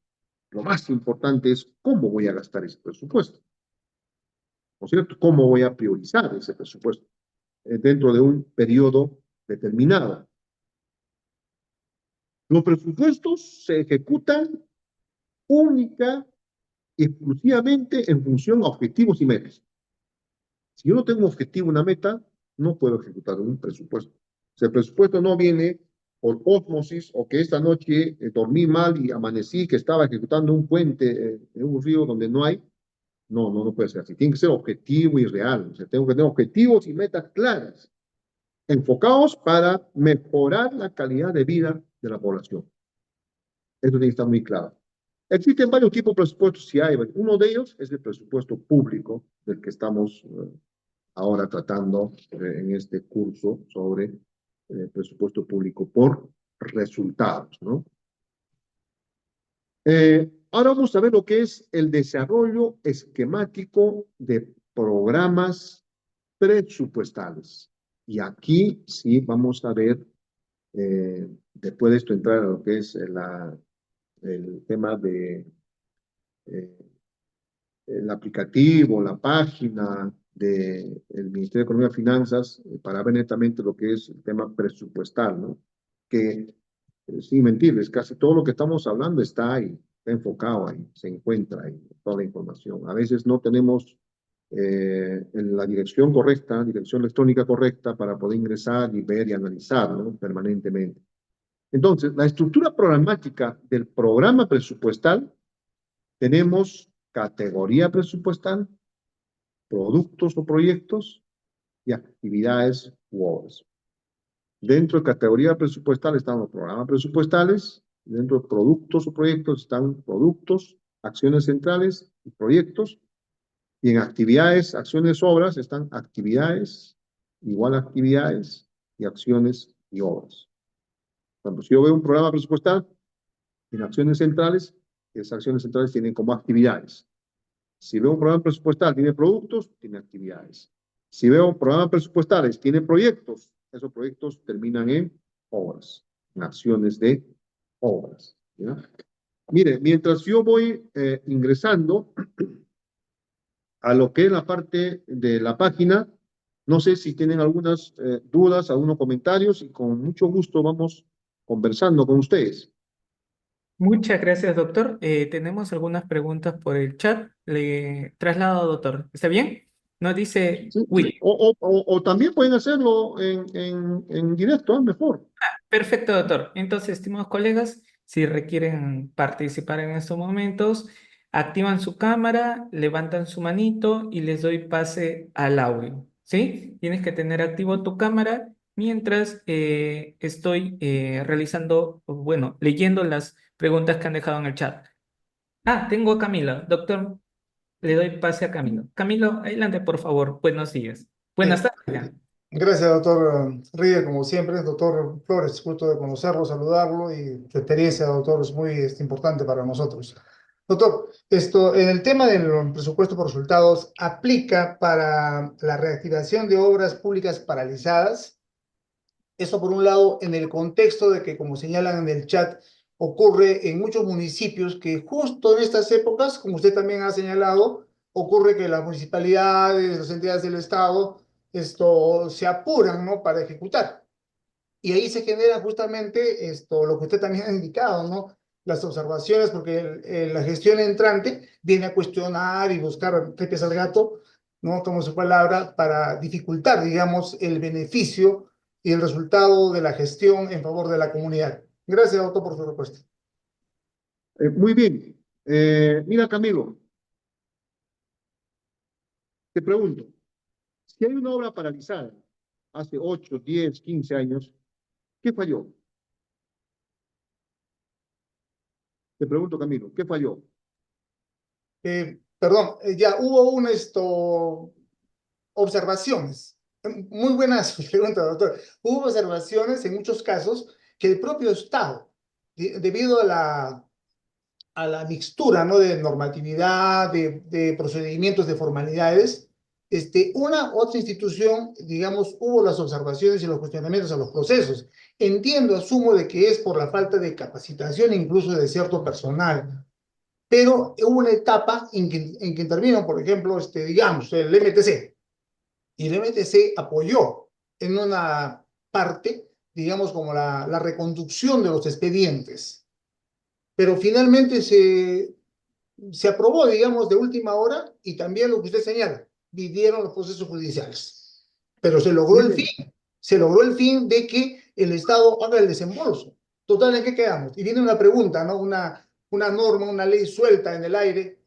lo más importante es cómo voy a gastar ese presupuesto. ¿No es cierto? ¿Cómo voy a priorizar ese presupuesto dentro de un periodo determinado? Los presupuestos se ejecutan única y exclusivamente en función a objetivos y metas. Si yo no tengo un objetivo, una meta, no puedo ejecutar un presupuesto. Si el presupuesto no viene por ósmosis o que esta noche dormí mal y amanecí que estaba ejecutando un puente en un río donde no hay, no puede ser así. Tiene que ser objetivo y real. O sea, tengo que tener objetivos y metas claras, enfocados para mejorar la calidad de vida de la población. Eso tiene que estar muy claro. Existen varios tipos de presupuestos, si hay. Uno de ellos es el presupuesto público, del que estamos ahora tratando en este curso sobre presupuesto público por resultados, ¿no? Ahora vamos a ver lo que es el desarrollo esquemático de programas presupuestales. Y aquí sí vamos a ver, después de esto, entrar a lo que es el tema de el aplicativo, la página del Ministerio de Economía y Finanzas, para ver netamente lo que es el tema presupuestal, ¿no? Que, sin mentirles, casi todo lo que estamos hablando está ahí, está enfocado ahí, se encuentra ahí, toda la información. A veces no tenemos en la dirección correcta, dirección electrónica correcta para poder ingresar y ver y analizar, ¿no? Permanentemente. Entonces, la estructura programática del programa presupuestal, tenemos categoría presupuestal, productos o proyectos y actividades u obras. Dentro de categoría presupuestal están los programas presupuestales, dentro de productos o proyectos están productos, acciones centrales y proyectos, y en actividades, acciones, obras están actividades, igual actividades y acciones y obras. Por ejemplo, si yo veo un programa presupuestal en acciones centrales, esas acciones centrales tienen como actividades. Si veo un programa presupuestal, tiene productos, tiene actividades. Si veo programas presupuestales, tiene proyectos, esos proyectos terminan en obras, en acciones de obras. ¿Ya? Mire, mientras yo voy ingresando a lo que es la parte de la página, no sé si tienen algunas dudas, algunos comentarios, y con mucho gusto vamos conversando con ustedes. Muchas gracias, doctor. Tenemos algunas preguntas por el chat. Le traslado, doctor. ¿Está bien? Nos dice ¿Sí? Willy. O también pueden hacerlo en directo, mejor. Perfecto, doctor. Entonces, estimados colegas, si requieren participar en estos momentos, activan su cámara, levantan su manito y les doy pase al audio. ¿Sí? Tienes que tener activo tu cámara mientras estoy realizando, bueno, leyendo las preguntas que han dejado en el chat. Ah, tengo a Camilo. Doctor, le doy pase a Camilo. Camilo, adelante, por favor. Buenos días. Buenas Sí, tardes. Ya. gracias, doctor Ríos, como siempre. Doctor Flores, gusto de conocerlo, saludarlo y su experiencia, doctor, es muy importante para nosotros. Doctor, en el tema del presupuesto por resultados, ¿aplica para la reactivación de obras públicas paralizadas? Eso por un lado, en el contexto de que, como señalan en el chat, ocurre en muchos municipios que justo en estas épocas, como usted también ha señalado, ocurre que las municipalidades, las entidades del Estado, se apuran, ¿no? Para ejecutar. Y ahí se genera justamente lo que usted también ha indicado, ¿no? Las observaciones, porque la gestión entrante viene a cuestionar y buscar trepes al gato, ¿no? Como su palabra, para dificultar, digamos, el beneficio y el resultado de la gestión en favor de la comunidad. Gracias, doctor, por su respuesta. Muy bien. Mira, Camilo, te pregunto, si hay una obra paralizada hace 8, 10, 15 años, ¿qué falló? Te pregunto, Camilo, ¿qué falló? Perdón, ya hubo observaciones. Muy buenas preguntas, doctor. Hubo observaciones en muchos casos que el propio Estado, debido a la mixtura, ¿no? De normatividad, de procedimientos, de formalidades, una otra institución, digamos, hubo las observaciones y los cuestionamientos a los procesos. Entiendo, asumo de que es por la falta de capacitación incluso de cierto personal, pero hubo una etapa en que intervino, por ejemplo, digamos, el MTC, y el MTC apoyó en una parte, digamos, como la reconducción de los expedientes, pero finalmente se aprobó, digamos, de última hora y también lo que usted señala, vivieron los procesos judiciales. Pero se logró Muy el bien. fin, se logró el fin de que el Estado haga el desembolso. Total, ¿en qué quedamos? Y viene una pregunta, ¿no? Una norma, una ley suelta en el aire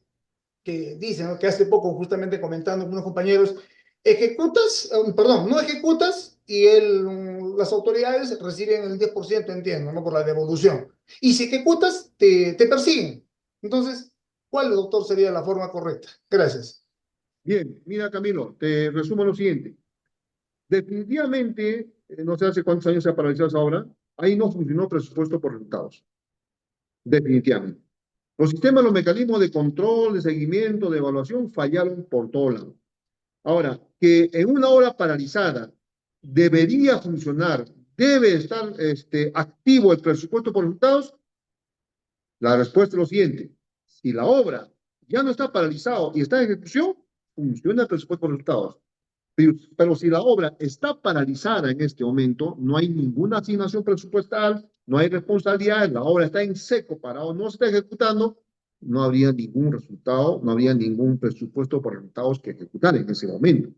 que dice, ¿no? Que hace poco, justamente comentando con unos compañeros, ejecutas, perdón, no ejecutas y las autoridades reciben el 10%, entiendo, ¿no? Por la devolución. Y si ejecutas, te persiguen. Entonces, ¿cuál, doctor, sería la forma correcta? Gracias. Bien, mira Camilo, te resumo lo siguiente. Definitivamente, no sé hace cuántos años se ha paralizado esa obra, ahí no funcionó presupuesto por resultados. Definitivamente. Los sistemas, los mecanismos de control, de seguimiento, de evaluación fallaron por todos lados. Ahora, que en una obra paralizada debería funcionar, debe estar activo el presupuesto por resultados, la respuesta es lo siguiente. Si la obra ya no está paralizada y está en ejecución, funciona el presupuesto por resultados. Pero si la obra está paralizada en este momento, no hay ninguna asignación presupuestal, no hay responsabilidades, la obra está en seco, parado, no se está ejecutando, no habría ningún resultado, no habría ningún presupuesto por resultados que ejecutar en ese momento.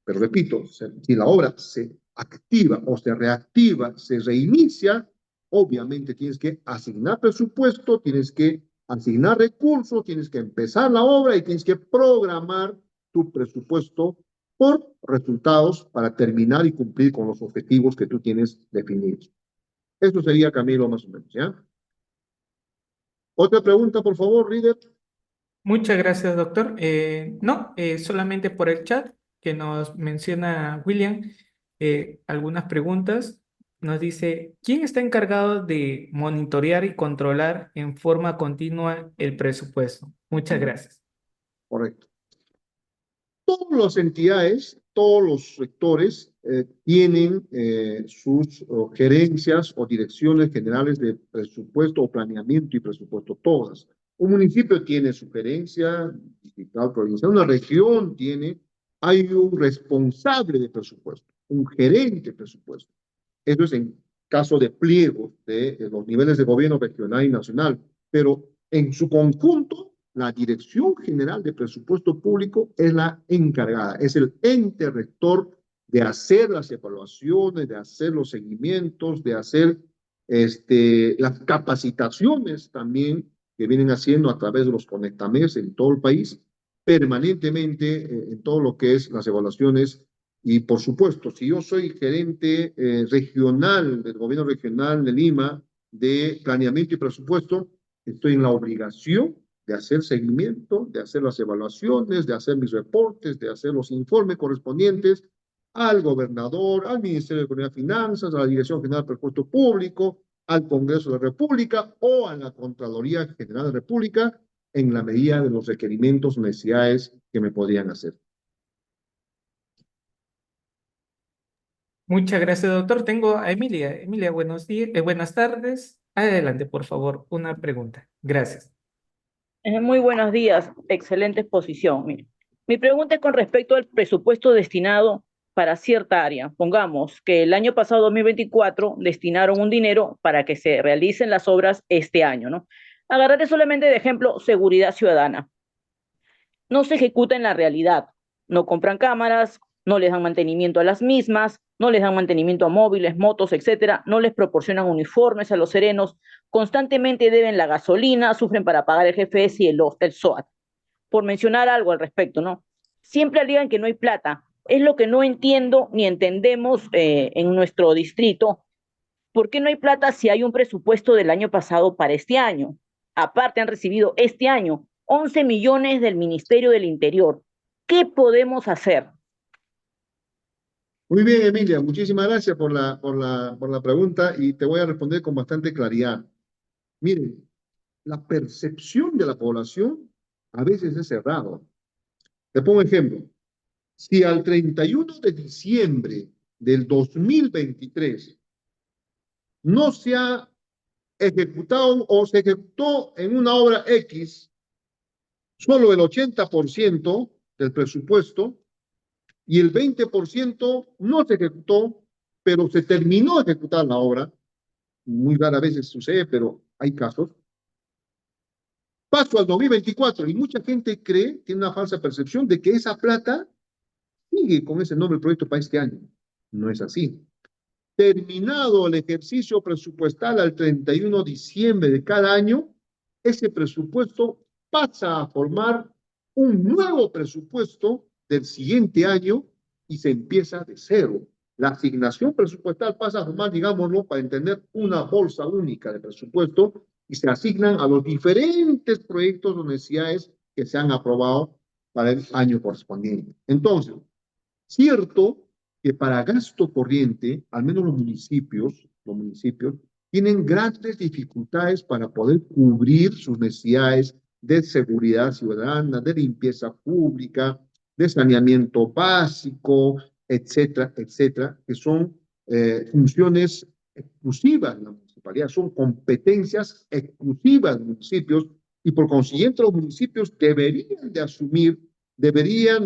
Pero repito, si la obra se activa o se reactiva, se reinicia, obviamente tienes que asignar presupuesto, tienes que asignar recursos, tienes que empezar la obra y tienes que programar tu presupuesto por resultados para terminar y cumplir con los objetivos que tú tienes definidos. Eso sería, Camilo, más o menos, ¿ya? Otra pregunta, por favor, líder. Muchas gracias, doctor. No, solamente por el chat que nos menciona William, algunas preguntas. Nos dice, ¿quién está encargado de monitorear y controlar en forma continua el presupuesto? Muchas gracias. Correcto. Todas las entidades, todos los sectores tienen sus gerencias o direcciones generales de presupuesto o planeamiento y presupuesto, todas. Un municipio tiene su gerencia distrital, provincial, una región tiene, hay un responsable de presupuesto, un gerente de presupuesto. Eso es en caso de pliegos de los niveles de gobierno regional y nacional, pero en su conjunto, la Dirección General de Presupuesto Público es la encargada, es el ente rector de hacer las evaluaciones, de hacer los seguimientos, de hacer las capacitaciones también que vienen haciendo a través de los conectames en todo el país, permanentemente en todo lo que es las evaluaciones. Y por supuesto, si yo soy gerente regional del gobierno regional de Lima de planeamiento y presupuesto, estoy en la obligación de hacer seguimiento, de hacer las evaluaciones, de hacer mis reportes, de hacer los informes correspondientes al gobernador, al Ministerio de Economía y Finanzas, a la Dirección General de Presupuesto Público, al Congreso de la República o a la Contraloría General de la República en la medida de los requerimientos o necesidades que me podrían hacer. Muchas gracias, doctor. Tengo a Emilia. Emilia, buenos días, buenas tardes. Adelante, por favor, una pregunta. Gracias. Muy buenos días, excelente exposición. Mire, mi pregunta es con respecto al presupuesto destinado para cierta área. Pongamos que el año pasado, 2024, destinaron un dinero para que se realicen las obras este año, ¿no? Agarraré solamente de ejemplo seguridad ciudadana. No se ejecuta en la realidad. No compran cámaras, no les dan mantenimiento a las mismas, no les dan mantenimiento a móviles, motos, etcétera, no les proporcionan uniformes a los serenos, constantemente deben la gasolina, sufren para pagar el GPS y el SOAT. Por mencionar algo al respecto, ¿no? Siempre alegan que no hay plata. Es lo que no entiendo ni entendemos en nuestro distrito. ¿Por qué no hay plata si hay un presupuesto del año pasado para este año? Aparte, han recibido este año 11 millones del Ministerio del Interior. ¿Qué podemos hacer? Muy bien, Emilia, muchísimas gracias por la pregunta y te voy a responder con bastante claridad. Miren, la percepción de la población a veces es errado. Te pongo un ejemplo. Si al 31 de diciembre del 2023 no se ha ejecutado o se ejecutó en una obra X solo el 80% del presupuesto, y el 20% no se ejecutó, pero se terminó de ejecutar la obra. Muy raras veces sucede, pero hay casos. Paso al 2024 y mucha gente cree, tiene una falsa percepción de que esa plata sigue con ese nombre proyecto para este año. No es así. Terminado el ejercicio presupuestal al 31 de diciembre de cada año, ese presupuesto pasa a formar un nuevo presupuesto del siguiente año y se empieza de cero. La asignación presupuestal pasa a formar, digámoslo, para entender, una bolsa única de presupuesto y se asignan a los diferentes proyectos o necesidades que se han aprobado para el año correspondiente. Entonces, cierto que para gasto corriente, al menos los municipios tienen grandes dificultades para poder cubrir sus necesidades de seguridad ciudadana, de limpieza pública, de saneamiento básico, etcétera, etcétera, que son funciones exclusivas de la municipalidad, son competencias exclusivas de los municipios y por consiguiente los municipios deberían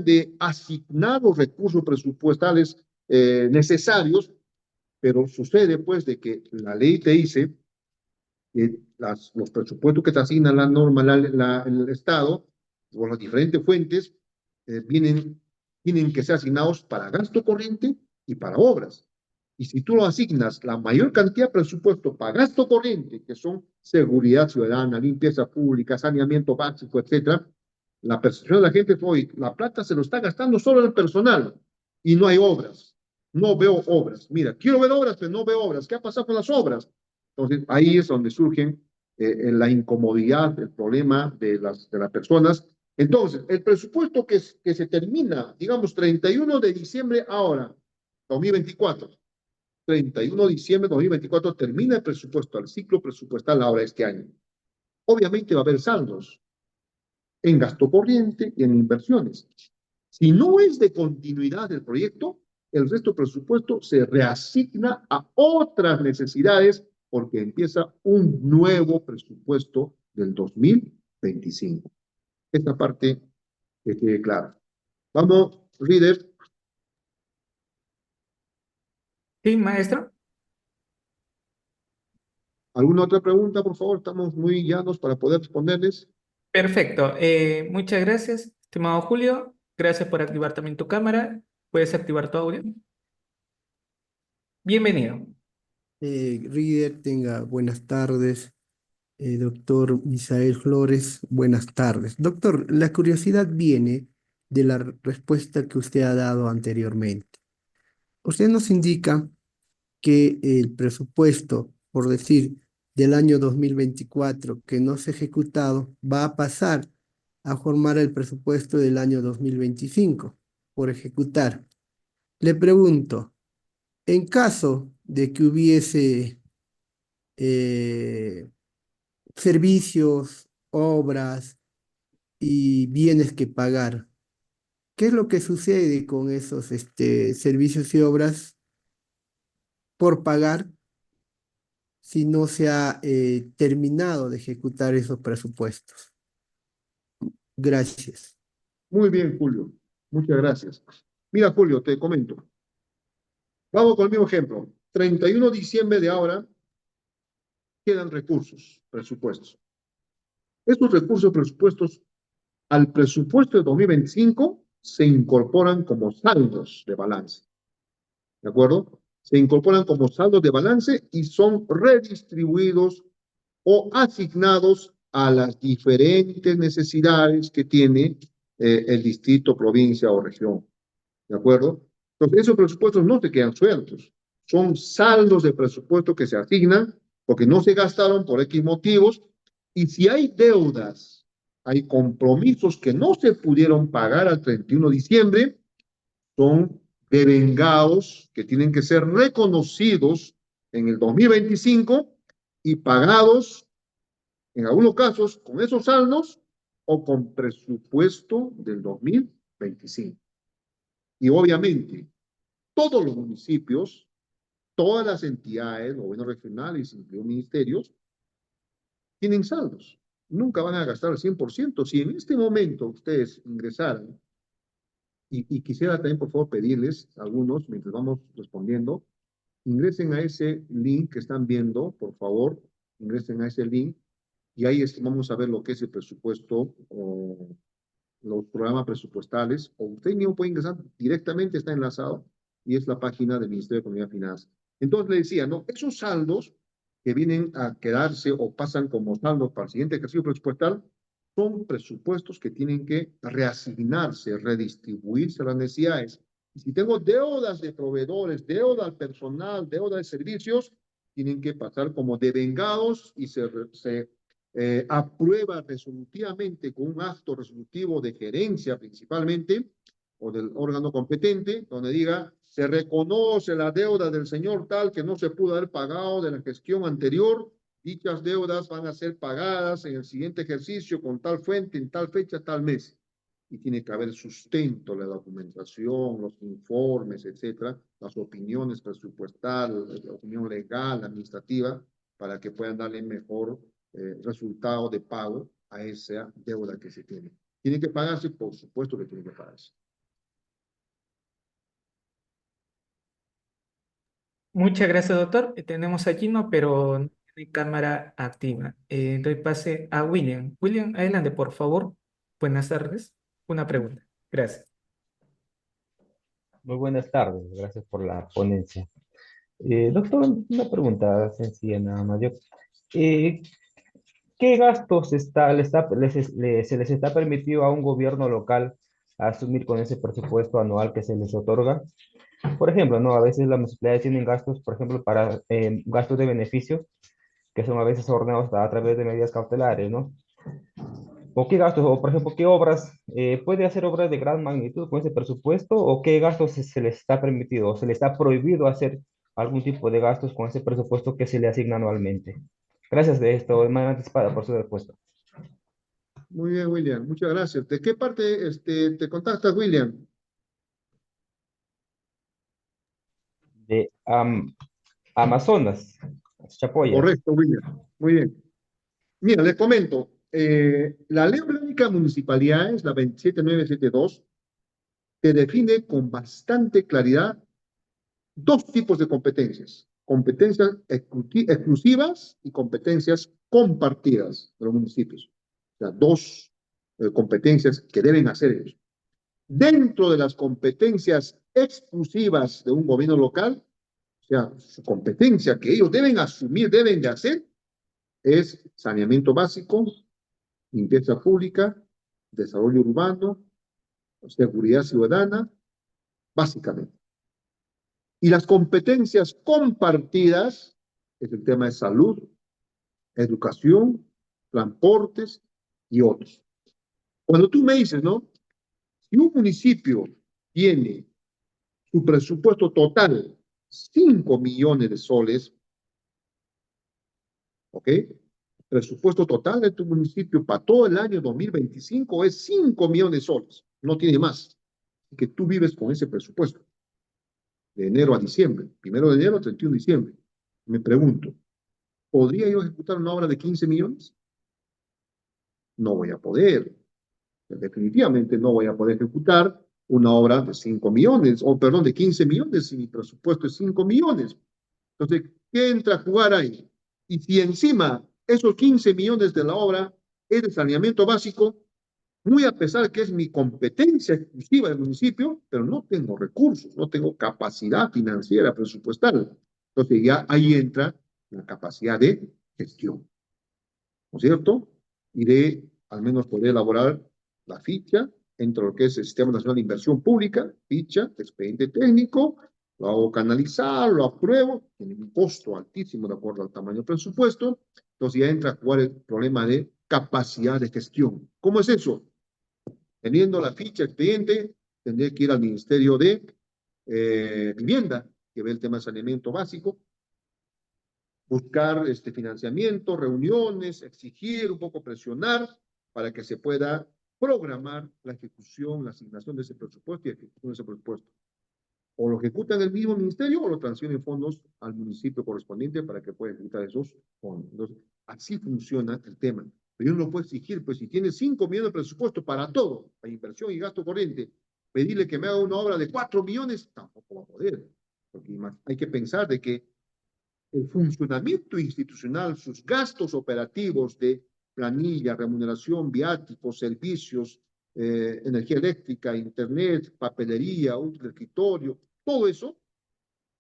de asignar los recursos presupuestales necesarios, pero sucede pues de que la ley te dice que los presupuestos que te asignan la norma, el Estado, por las diferentes fuentes, tienen que ser asignados para gasto corriente y para obras. Y si tú lo asignas la mayor cantidad de presupuesto para gasto corriente, que son seguridad ciudadana, limpieza pública, saneamiento básico, etcétera, la percepción de la gente es hoy, la plata se lo está gastando solo el personal y no hay obras. No veo obras. Mira, quiero ver obras, pero no veo obras. ¿Qué ha pasado con las obras? Entonces, ahí es donde surgen la incomodidad, el problema de las personas. Entonces, el presupuesto que se termina, digamos, 31 de diciembre ahora, 2024, 31 de diciembre de 2024 termina el presupuesto, el ciclo presupuestal ahora este año. Obviamente va a haber saldos en gasto corriente y en inversiones. Si no es de continuidad del proyecto, el resto del presupuesto se reasigna a otras necesidades porque empieza un nuevo presupuesto del 2025. Esta parte que quede clara. Vamos, líder. Sí, maestro. ¿Alguna otra pregunta, por favor? Estamos muy llanos para poder responderles. Perfecto. Muchas gracias, estimado Julio. Gracias por activar también tu cámara. Puedes activar tu audio. Bienvenido. Reader, tenga buenas tardes. Doctor Misael Flores, buenas tardes. Doctor, la curiosidad viene de la respuesta que usted ha dado anteriormente. Usted nos indica que el presupuesto, por decir, del año 2024 que no se ha ejecutado, va a pasar a formar el presupuesto del año 2025 por ejecutar. Le pregunto, en caso de que hubiese servicios, obras y bienes que pagar, ¿qué es lo que sucede con esos servicios y obras por pagar si no se ha terminado de ejecutar esos presupuestos? Gracias. Muy bien, Julio. Muchas gracias. Mira, Julio, te comento. Vamos con el mismo ejemplo. 31 de diciembre de ahora quedan recursos, presupuestos. Estos recursos presupuestos al presupuesto de 2025 se incorporan como saldos de balance. ¿De acuerdo? Se incorporan como saldos de balance y son redistribuidos o asignados a las diferentes necesidades que tiene el distrito, provincia o región. ¿De acuerdo? Entonces, esos presupuestos no se quedan sueltos. Son saldos de presupuesto que se asignan porque no se gastaron por X motivos. Y si hay deudas, hay compromisos que no se pudieron pagar al 31 de diciembre, son devengados que tienen que ser reconocidos en el 2025 y pagados, en algunos casos, con esos saldos o con presupuesto del 2025. Y obviamente, todos los municipios, todas las entidades, gobiernos regionales, incluidos ministerios, tienen saldos. Nunca van a gastar el 100%. Si en este momento ustedes ingresaran, y quisiera también, por favor, pedirles a algunos, mientras vamos respondiendo, ingresen a ese link que están viendo, por favor, ingresen a ese link y ahí vamos a ver lo que es el presupuesto o los programas presupuestales, o usted mismo puede ingresar directamente, está enlazado, y es la página del Ministerio de Economía y Finanzas. Entonces le decía, ¿no? Esos saldos que vienen a quedarse o pasan como saldos para el siguiente ejercicio presupuestal son presupuestos que tienen que reasignarse, redistribuirse a las necesidades. Y si tengo deudas de proveedores, deuda al personal, deuda de servicios, tienen que pasar como devengados y se aprueba resolutivamente con un acto resolutivo de gerencia principalmente, o del órgano competente, donde diga, se reconoce la deuda del señor tal que no se pudo haber pagado de la gestión anterior, dichas deudas van a ser pagadas en el siguiente ejercicio con tal fuente, en tal fecha, tal mes. Y tiene que haber sustento, la documentación, los informes, etcétera, las opiniones presupuestales, la opinión legal, administrativa, para que puedan darle mejor resultado de pago a esa deuda que se tiene. Tiene que pagarse, por supuesto que tiene que pagarse. Muchas gracias, doctor. Tenemos a Gino, pero no tiene cámara activa. Doy pase a William. William, adelante, por favor. Buenas tardes. Una pregunta. Gracias. Muy buenas tardes, gracias por la ponencia. Doctor, una pregunta sencilla nada más. Eh, ¿Qué gastos se les está permitido a un gobierno local asumir con ese presupuesto anual que se les otorga? Por ejemplo, ¿no? A veces las municipalidades tienen gastos, por ejemplo, para gastos de beneficio, que son a veces ordenados a través de medidas cautelares, ¿no? ¿O qué gastos, o por ejemplo, qué obras, puede hacer obras de gran magnitud con ese presupuesto, o qué gastos se les está permitido, o se les está prohibido hacer algún tipo de gastos con ese presupuesto que se le asigna anualmente? Gracias de esto, de manera anticipada por su respuesta. Muy bien, William. Muchas gracias. ¿De qué parte te contactas, William? De Amazonas, Chapoyas. Correcto, William. Muy bien. Mira, les comento. La Ley Orgánica de Municipalidades, la 27972, te define con bastante claridad dos tipos de competencias. Competencias exclusivas y competencias compartidas de los municipios. O sea, dos competencias que deben hacer ellos. Dentro de las competencias exclusivas de un gobierno local, o sea, su competencia que ellos deben asumir, deben de hacer, es saneamiento básico, limpieza pública, desarrollo urbano, seguridad ciudadana, básicamente. Y las competencias compartidas es el tema de salud, educación, transportes y otros. Cuando tú me dices, ¿no? Si un municipio tiene su presupuesto total 5 millones de soles, ¿ok? Presupuesto total de tu municipio para todo el año 2025 es 5 millones de soles, no tiene más. Que tú vives con ese presupuesto, de enero a diciembre, 1 de enero a 31 de diciembre. Me pregunto, ¿podría yo ejecutar una obra de 15 millones? No voy a poder. Definitivamente no voy a poder ejecutar una obra de 5 millones, o perdón, de 15 millones, si mi presupuesto es 5 millones. Entonces, ¿qué entra a jugar ahí? Y si encima esos 15 millones de la obra es de saneamiento básico, muy a pesar que es mi competencia exclusiva del municipio, pero no tengo recursos, no tengo capacidad financiera presupuestal. Entonces ya ahí entra la capacidad de gestión, ¿no es cierto? Y de al menos poder elaborar la ficha entre lo que es el Sistema Nacional de Inversión Pública, ficha, expediente técnico, lo hago canalizar, lo apruebo, tiene un costo altísimo de acuerdo al tamaño del presupuesto, entonces ya entra a jugar el problema de capacidad de gestión. ¿Cómo es eso? Teniendo la ficha expediente, tendré que ir al Ministerio de Vivienda, que ve el tema de saneamiento básico, buscar financiamiento, reuniones, exigir, un poco presionar para que se pueda programar la ejecución, la asignación de ese presupuesto y ejecución de ese presupuesto. O lo ejecutan el mismo ministerio o lo transfieren fondos al municipio correspondiente para que pueda ejecutar esos fondos. Entonces, así funciona el tema. Pero yo no lo puedo exigir, pues si tiene 5 millones de presupuesto para todo, para inversión y gasto corriente, pedirle que me haga una obra de 4 millones, tampoco va a poder. Porque hay que pensar de que el funcionamiento institucional, sus gastos operativos de planilla, remuneración, viáticos, servicios, energía eléctrica, internet, papelería, útil de escritorio, todo eso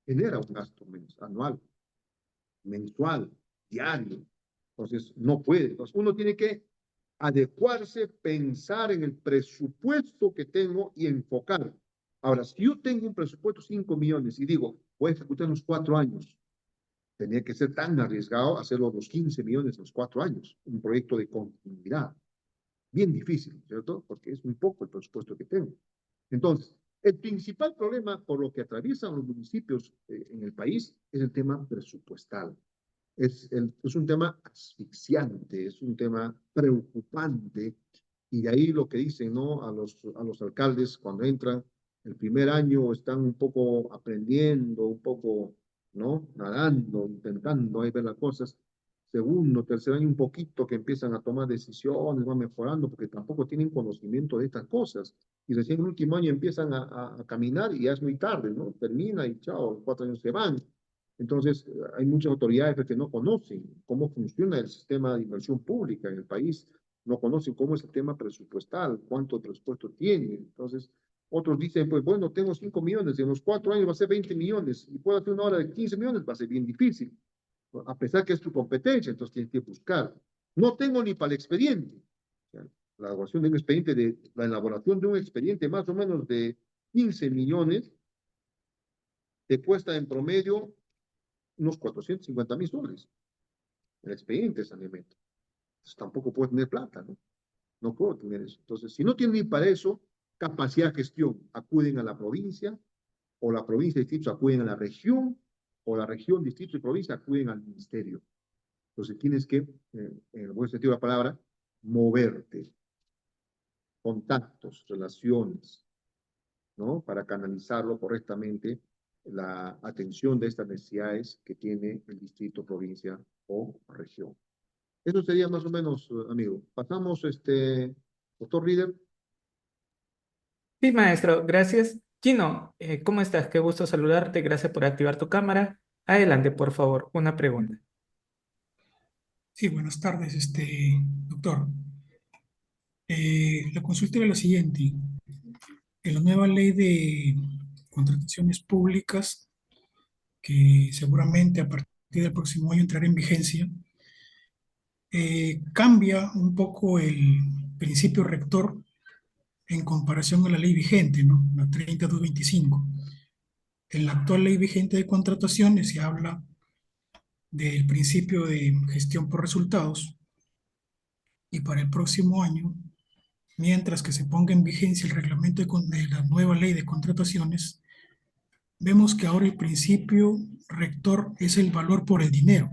genera un gasto anual, mensual, diario. Entonces, no puede. Entonces, uno tiene que adecuarse, pensar en el presupuesto que tengo y enfocar. Ahora, si yo tengo un presupuesto de 5 millones y digo, voy a ejecutar en los 4 años, tenía que ser tan arriesgado hacerlo los 15 millones en los 4 años, un proyecto de continuidad. Bien difícil, ¿cierto? Porque es muy poco el presupuesto que tengo. Entonces, el principal problema por lo que atraviesan los municipios en el país es el tema presupuestal. Es un tema asfixiante, es un tema preocupante, y de ahí lo que dicen, ¿no? A los alcaldes cuando entran el primer año están un poco aprendiendo, un poco, ¿no? Nadando, intentando ahí ver las cosas. Segundo, tercer año un poquito que empiezan a tomar decisiones, van mejorando, porque tampoco tienen conocimiento de estas cosas. Y recién el último año empiezan a caminar y ya es muy tarde, ¿no? Termina y chao, los 4 años se van. Entonces, hay muchas autoridades que no conocen cómo funciona el sistema de inversión pública en el país, no conocen cómo es el tema presupuestal, cuánto presupuesto tiene. Entonces, otros dicen, pues bueno, tengo 5 millones, en los 4 años va a ser 20 millones, y puedo hacer una hora de 15 millones, va a ser bien difícil, a pesar que es tu competencia, entonces tienes que buscar. No tengo ni para el expediente. O sea, la elaboración de un expediente, la elaboración de un expediente más o menos de 15 millones, te cuesta en promedio unos 450.000 soles. El expediente es alimento. Entonces, tampoco puedo tener plata, ¿no? No puedo tener eso. Entonces, si no tienen ni para eso, capacidad de gestión, acuden a la provincia, o la provincia y distritos acuden a la región, o la región, distrito y provincia acuden al ministerio. Entonces, tienes que, en el buen sentido de la palabra, moverte, contactos, relaciones, ¿no? Para canalizarlo correctamente la atención de estas necesidades que tiene el distrito, provincia o región. Eso sería más o menos, amigo. Pasamos, doctor Reader. Sí, maestro, gracias. Gino, ¿cómo estás? Qué gusto saludarte. Gracias por activar tu cámara. Adelante, por favor, una pregunta. Sí, buenas tardes, doctor. La consulta era la siguiente. En la nueva ley de contrataciones públicas, que seguramente a partir del próximo año entrará en vigencia, cambia un poco el principio rector en comparación a la ley vigente, ¿no? La 3225. En la actual ley vigente de contrataciones se habla del principio de gestión por resultados, y para el próximo año, mientras que se ponga en vigencia el reglamento de la nueva ley de contrataciones, vemos que ahora el principio rector es el valor por el dinero,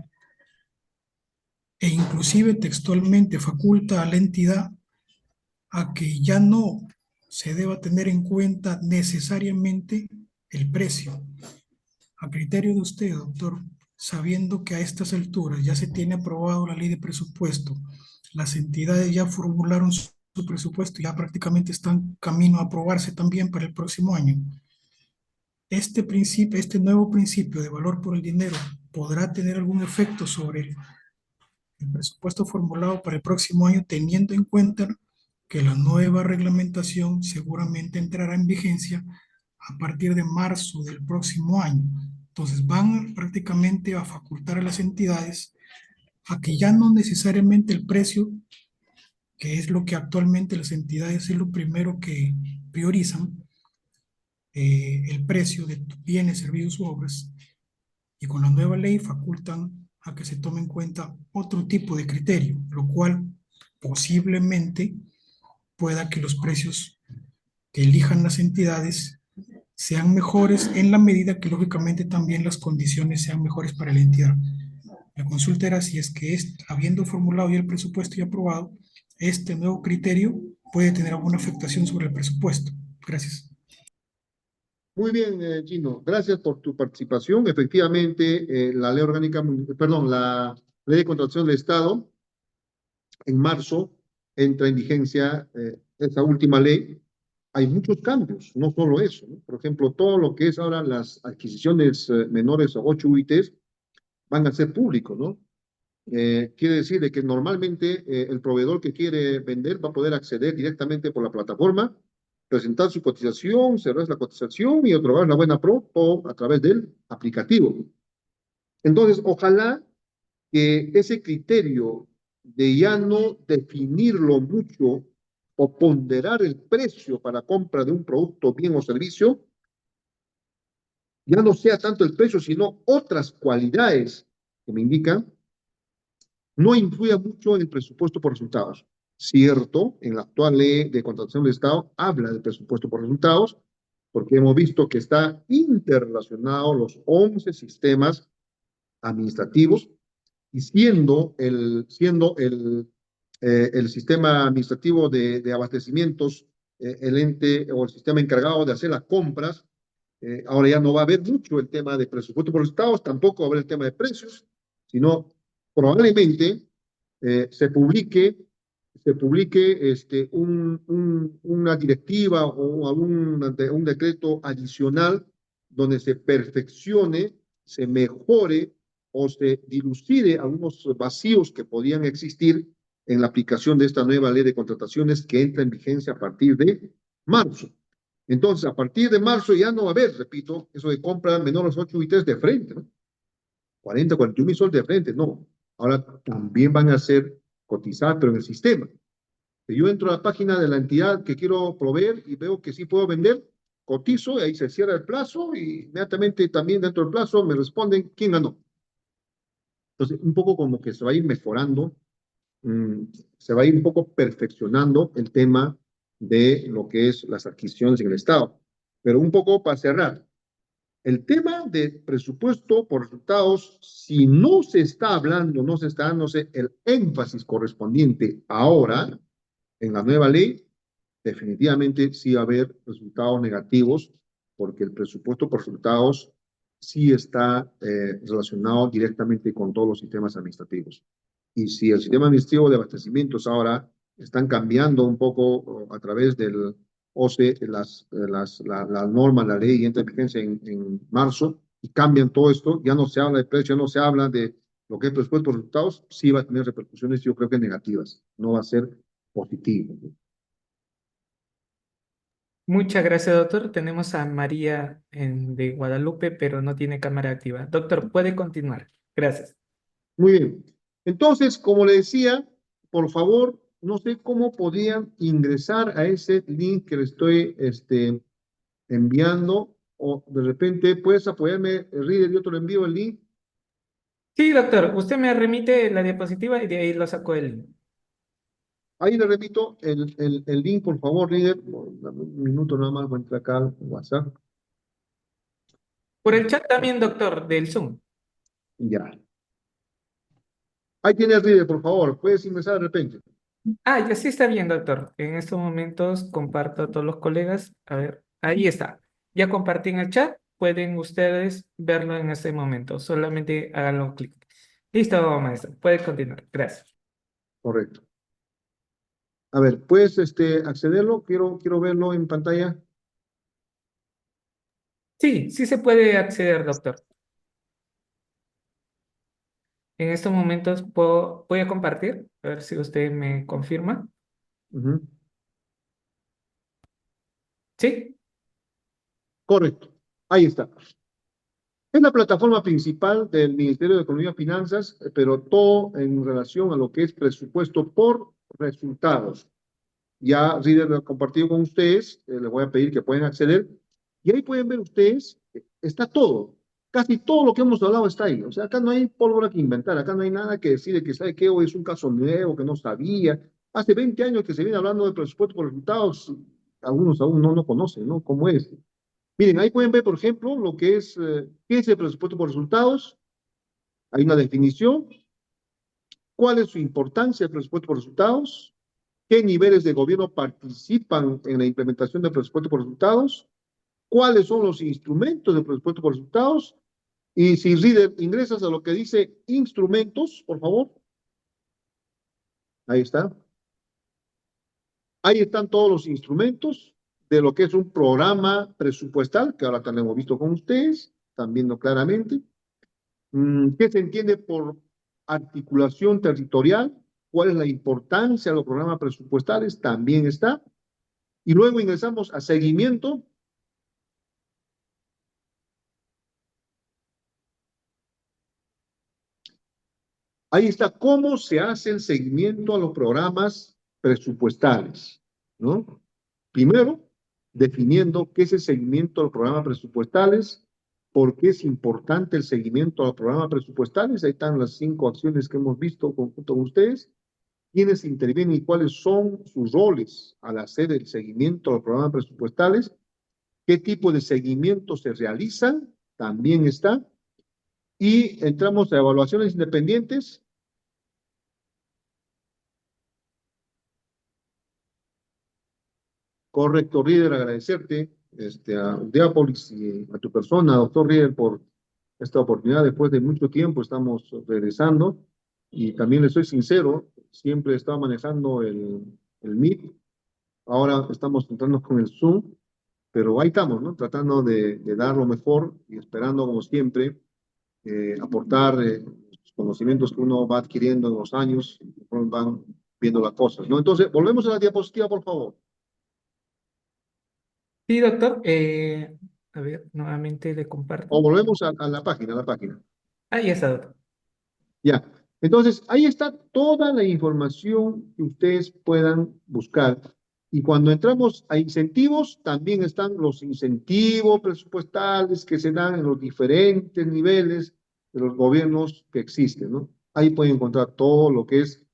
e inclusive textualmente faculta a la entidad a que ya no se deba tener en cuenta necesariamente el precio. A criterio de usted, doctor, sabiendo que a estas alturas ya se tiene aprobado la ley de presupuesto, las entidades ya formularon su presupuesto y ya prácticamente están camino a aprobarse también para el próximo año. Este nuevo principio de valor por el dinero podrá tener algún efecto sobre el presupuesto formulado para el próximo año, teniendo en cuenta que la nueva reglamentación seguramente entrará en vigencia a partir de marzo del próximo año. Entonces van prácticamente a facultar a las entidades a que ya no necesariamente el precio, que es lo que actualmente las entidades es lo primero que priorizan, el precio de bienes, servicios u obras, y con la nueva ley facultan a que se tome en cuenta otro tipo de criterio, lo cual posiblemente pueda que los precios que elijan las entidades sean mejores en la medida que lógicamente también las condiciones sean mejores para la entidad. La consulta era si es que habiendo formulado ya el presupuesto y aprobado, este nuevo criterio puede tener alguna afectación sobre el presupuesto. Gracias. Muy bien, Gino. Gracias por tu participación. Efectivamente, la ley orgánica, perdón, la ley de contratación del Estado, en marzo entra en vigencia esa última ley. Hay muchos cambios, no solo eso, ¿no? Por ejemplo, todo lo que es ahora las adquisiciones menores a 8 UITs van a ser públicos, ¿no? quiere decir de que normalmente el proveedor que quiere vender va a poder acceder directamente por la plataforma, presentar su cotización, cerrar la cotización y otorgar la buena pro o a través del aplicativo. Entonces, ojalá que ese criterio de ya no definirlo mucho o ponderar el precio para compra de un producto, bien o servicio, ya no sea tanto el precio, sino otras cualidades que me indican, no influya mucho en el presupuesto por resultados. Cierto, en la actual ley de contratación del Estado habla del presupuesto por resultados, porque hemos visto que está interrelacionado los 11 sistemas administrativos y siendo el sistema administrativo de abastecimientos el ente o el sistema encargado de hacer las compras, ahora ya no va a haber mucho el tema de presupuesto por resultados, tampoco va a haber el tema de precios, sino probablemente se publique una directiva o un decreto adicional donde se perfeccione, se mejore o se dilucide algunos vacíos que podían existir en la aplicación de esta nueva ley de contrataciones que entra en vigencia a partir de marzo. Entonces, a partir de marzo ya no va a haber, repito, eso de compra menores 8 y 3 de frente, ¿no? 40, 41 mil soles de frente, no. Ahora también van a ser cotizadas, pero en el sistema. Si yo entro a la página de la entidad que quiero proveer y veo que sí puedo vender, cotizo, y ahí se cierra el plazo y inmediatamente también dentro del plazo me responden quién ganó. Entonces, un poco como que se va a ir mejorando, se va a ir un poco perfeccionando el tema de lo que es las adquisiciones en el Estado. Pero un poco para cerrar, el tema de presupuesto por resultados, si no se está hablando, no se está dándose el énfasis correspondiente ahora en la nueva ley, definitivamente sí va a haber resultados negativos, porque el presupuesto por resultados sí está relacionado directamente con todos los sistemas administrativos. Y si el sistema administrativo de abastecimientos ahora están cambiando un poco a través del OCE, la norma, la ley entra en vigencia en marzo y cambian todo esto, ya no se habla de precio, ya no se habla de lo que es presupuesto por resultados, sí va a tener repercusiones, yo creo que negativas, no va a ser positivo. Muchas gracias, doctor. Tenemos a María de Guadalupe, pero no tiene cámara activa. Doctor, puede continuar. Gracias. Muy bien. Entonces, como le decía, por favor, no sé cómo podían ingresar a ese link que le estoy enviando, o de repente puedes apoyarme, Reader, yo te lo envío el link. Sí, doctor, usted me remite la diapositiva y de ahí lo saco el link. Ahí le repito el link, por favor, Reader. Dame un minuto nada más, voy a entrar acá al WhatsApp. Por el chat también, doctor, del Zoom. Ya. Ahí tienes, Reader, por favor. Puedes ingresar de repente. Ah, ya sí está bien, doctor. En estos momentos comparto a todos los colegas. A ver, ahí está. Ya compartí en el chat. Pueden ustedes verlo en este momento. Solamente háganlo clic. Listo, maestro. Puede continuar. Gracias. Correcto. A ver, ¿puedes accederlo? Quiero verlo en pantalla. Sí, sí se puede acceder, doctor. En estos momentos voy a compartir. A ver si usted me confirma. Ujú. Sí. Correcto. Ahí está. Es la plataforma principal del Ministerio de Economía y Finanzas, pero todo en relación a lo que es presupuesto por resultados. Ya Reader lo ha compartido con ustedes, les voy a pedir que puedan acceder, y ahí pueden ver ustedes, está todo, casi todo lo que hemos hablado está ahí. O sea, acá no hay pólvora que inventar, acá no hay nada que decir de que sabe que hoy es un caso nuevo, que no sabía. Hace 20 años que se viene hablando de presupuesto por resultados, algunos aún no lo conocen, ¿no? ¿Cómo es? Miren, ahí pueden ver, por ejemplo, lo que es, ¿qué es el presupuesto por resultados? Hay una definición. ¿Cuál es su importancia del presupuesto por resultados? ¿Qué niveles de gobierno participan en la implementación del presupuesto por resultados? ¿Cuáles son los instrumentos del presupuesto por resultados? Y si Reader ingresas a lo que dice instrumentos, por favor. Ahí está. Ahí están todos los instrumentos de lo que es un programa presupuestal, que ahora también hemos visto con ustedes, están viendo claramente. ¿Qué se entiende por articulación territorial, cuál es la importancia de los programas presupuestales, también está. Y luego ingresamos a seguimiento. Ahí está cómo se hace el seguimiento a los programas presupuestales, ¿no? Primero, definiendo qué es el seguimiento a los programas presupuestales, por qué es importante el seguimiento a los programas presupuestales. Ahí están las 5 acciones que hemos visto junto con ustedes. Quiénes intervienen y cuáles son sus roles al hacer el seguimiento a los programas presupuestales. Qué tipo de seguimiento se realizan, también está. Y entramos a evaluaciones independientes. Correcto, Rieder, agradecerte a Diápolis y a tu persona, doctor Rieder, por esta oportunidad. Después de mucho tiempo estamos regresando y también le soy sincero, siempre estaba manejando el Meet, ahora estamos entrando con el Zoom, pero ahí estamos, ¿no? Tratando de dar lo mejor y esperando, como siempre, aportar los conocimientos que uno va adquiriendo en los años, van viendo las cosas, ¿no? Entonces, volvemos a la diapositiva, por favor. Sí, doctor. A ver, nuevamente le comparto. O volvemos a la página. Ahí está, doctor. Ya. Entonces, ahí está toda la información que ustedes puedan buscar. Y cuando entramos a incentivos, también están los incentivos presupuestales que se dan en los diferentes niveles de los gobiernos que existen, ¿no? Ahí pueden encontrar todo lo que es,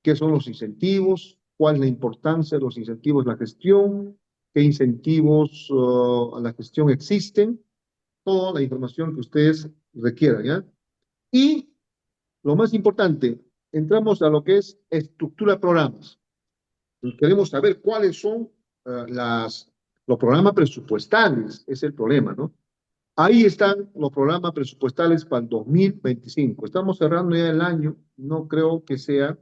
qué son los incentivos, cuál es la importancia de los incentivos en la gestión, qué incentivos a la gestión existen, toda la información que ustedes requieran, ¿ya? Y lo más importante, entramos a lo que es estructura de programas. Queremos saber cuáles son los programas presupuestales, es el problema, ¿no? Ahí están los programas presupuestales para el 2025. Estamos cerrando ya el año, no creo que sea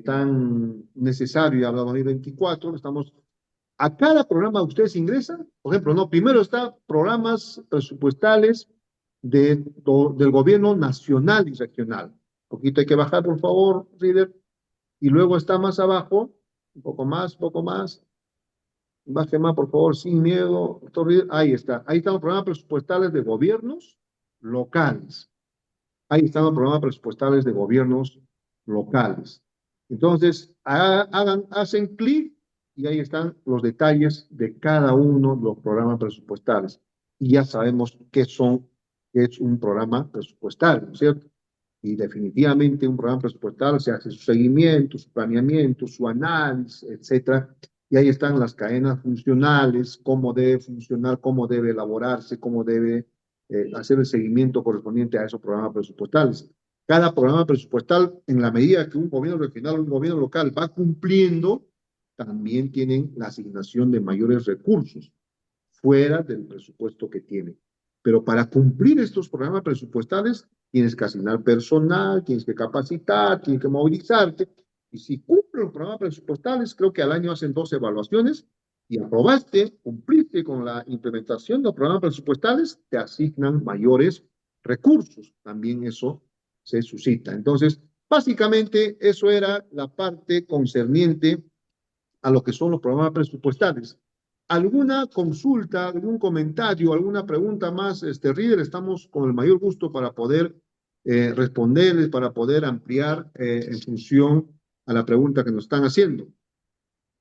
tan necesario hablar de 2024. A cada programa ustedes ingresan, por ejemplo, no, primero está programas presupuestales del gobierno nacional y regional. Un poquito hay que bajar, por favor, Reader. Y luego está más abajo, un poco más, baje más, por favor, sin miedo. Ahí está. Ahí están los programas presupuestales de gobiernos locales. Ahí están los programas presupuestales de gobiernos locales. Entonces, hacen clic y ahí están los detalles de cada uno de los programas presupuestales. Y ya sabemos qué es un programa presupuestal, ¿no es cierto? Y definitivamente un programa presupuestal se hace su seguimiento, su planeamiento, su análisis, etcétera. Y ahí están las cadenas funcionales, cómo debe funcionar, cómo debe elaborarse, cómo debe hacer el seguimiento correspondiente a esos programas presupuestales. Cada programa presupuestal, en la medida que un gobierno regional o un gobierno local va cumpliendo, también tienen la asignación de mayores recursos fuera del presupuesto que tienen. Pero para cumplir estos programas presupuestales, tienes que asignar personal, tienes que capacitar, tienes que movilizarte. Y si cumplen los programas presupuestales, creo que al año hacen 2 evaluaciones y aprobaste, cumpliste con la implementación de los programas presupuestales, te asignan mayores recursos. También eso se suscita. Entonces, básicamente, eso era la parte concerniente a lo que son los programas presupuestales. ¿Alguna consulta, algún comentario, alguna pregunta más, Reader? Estamos con el mayor gusto para poder responderles, para poder ampliar en función a la pregunta que nos están haciendo.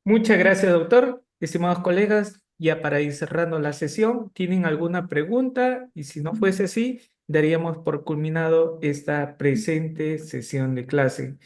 Muchas gracias, doctor. Estimados colegas, ya para ir cerrando la sesión, ¿tienen alguna pregunta? Y si no fuese así, daríamos por culminado esta presente sesión de clase.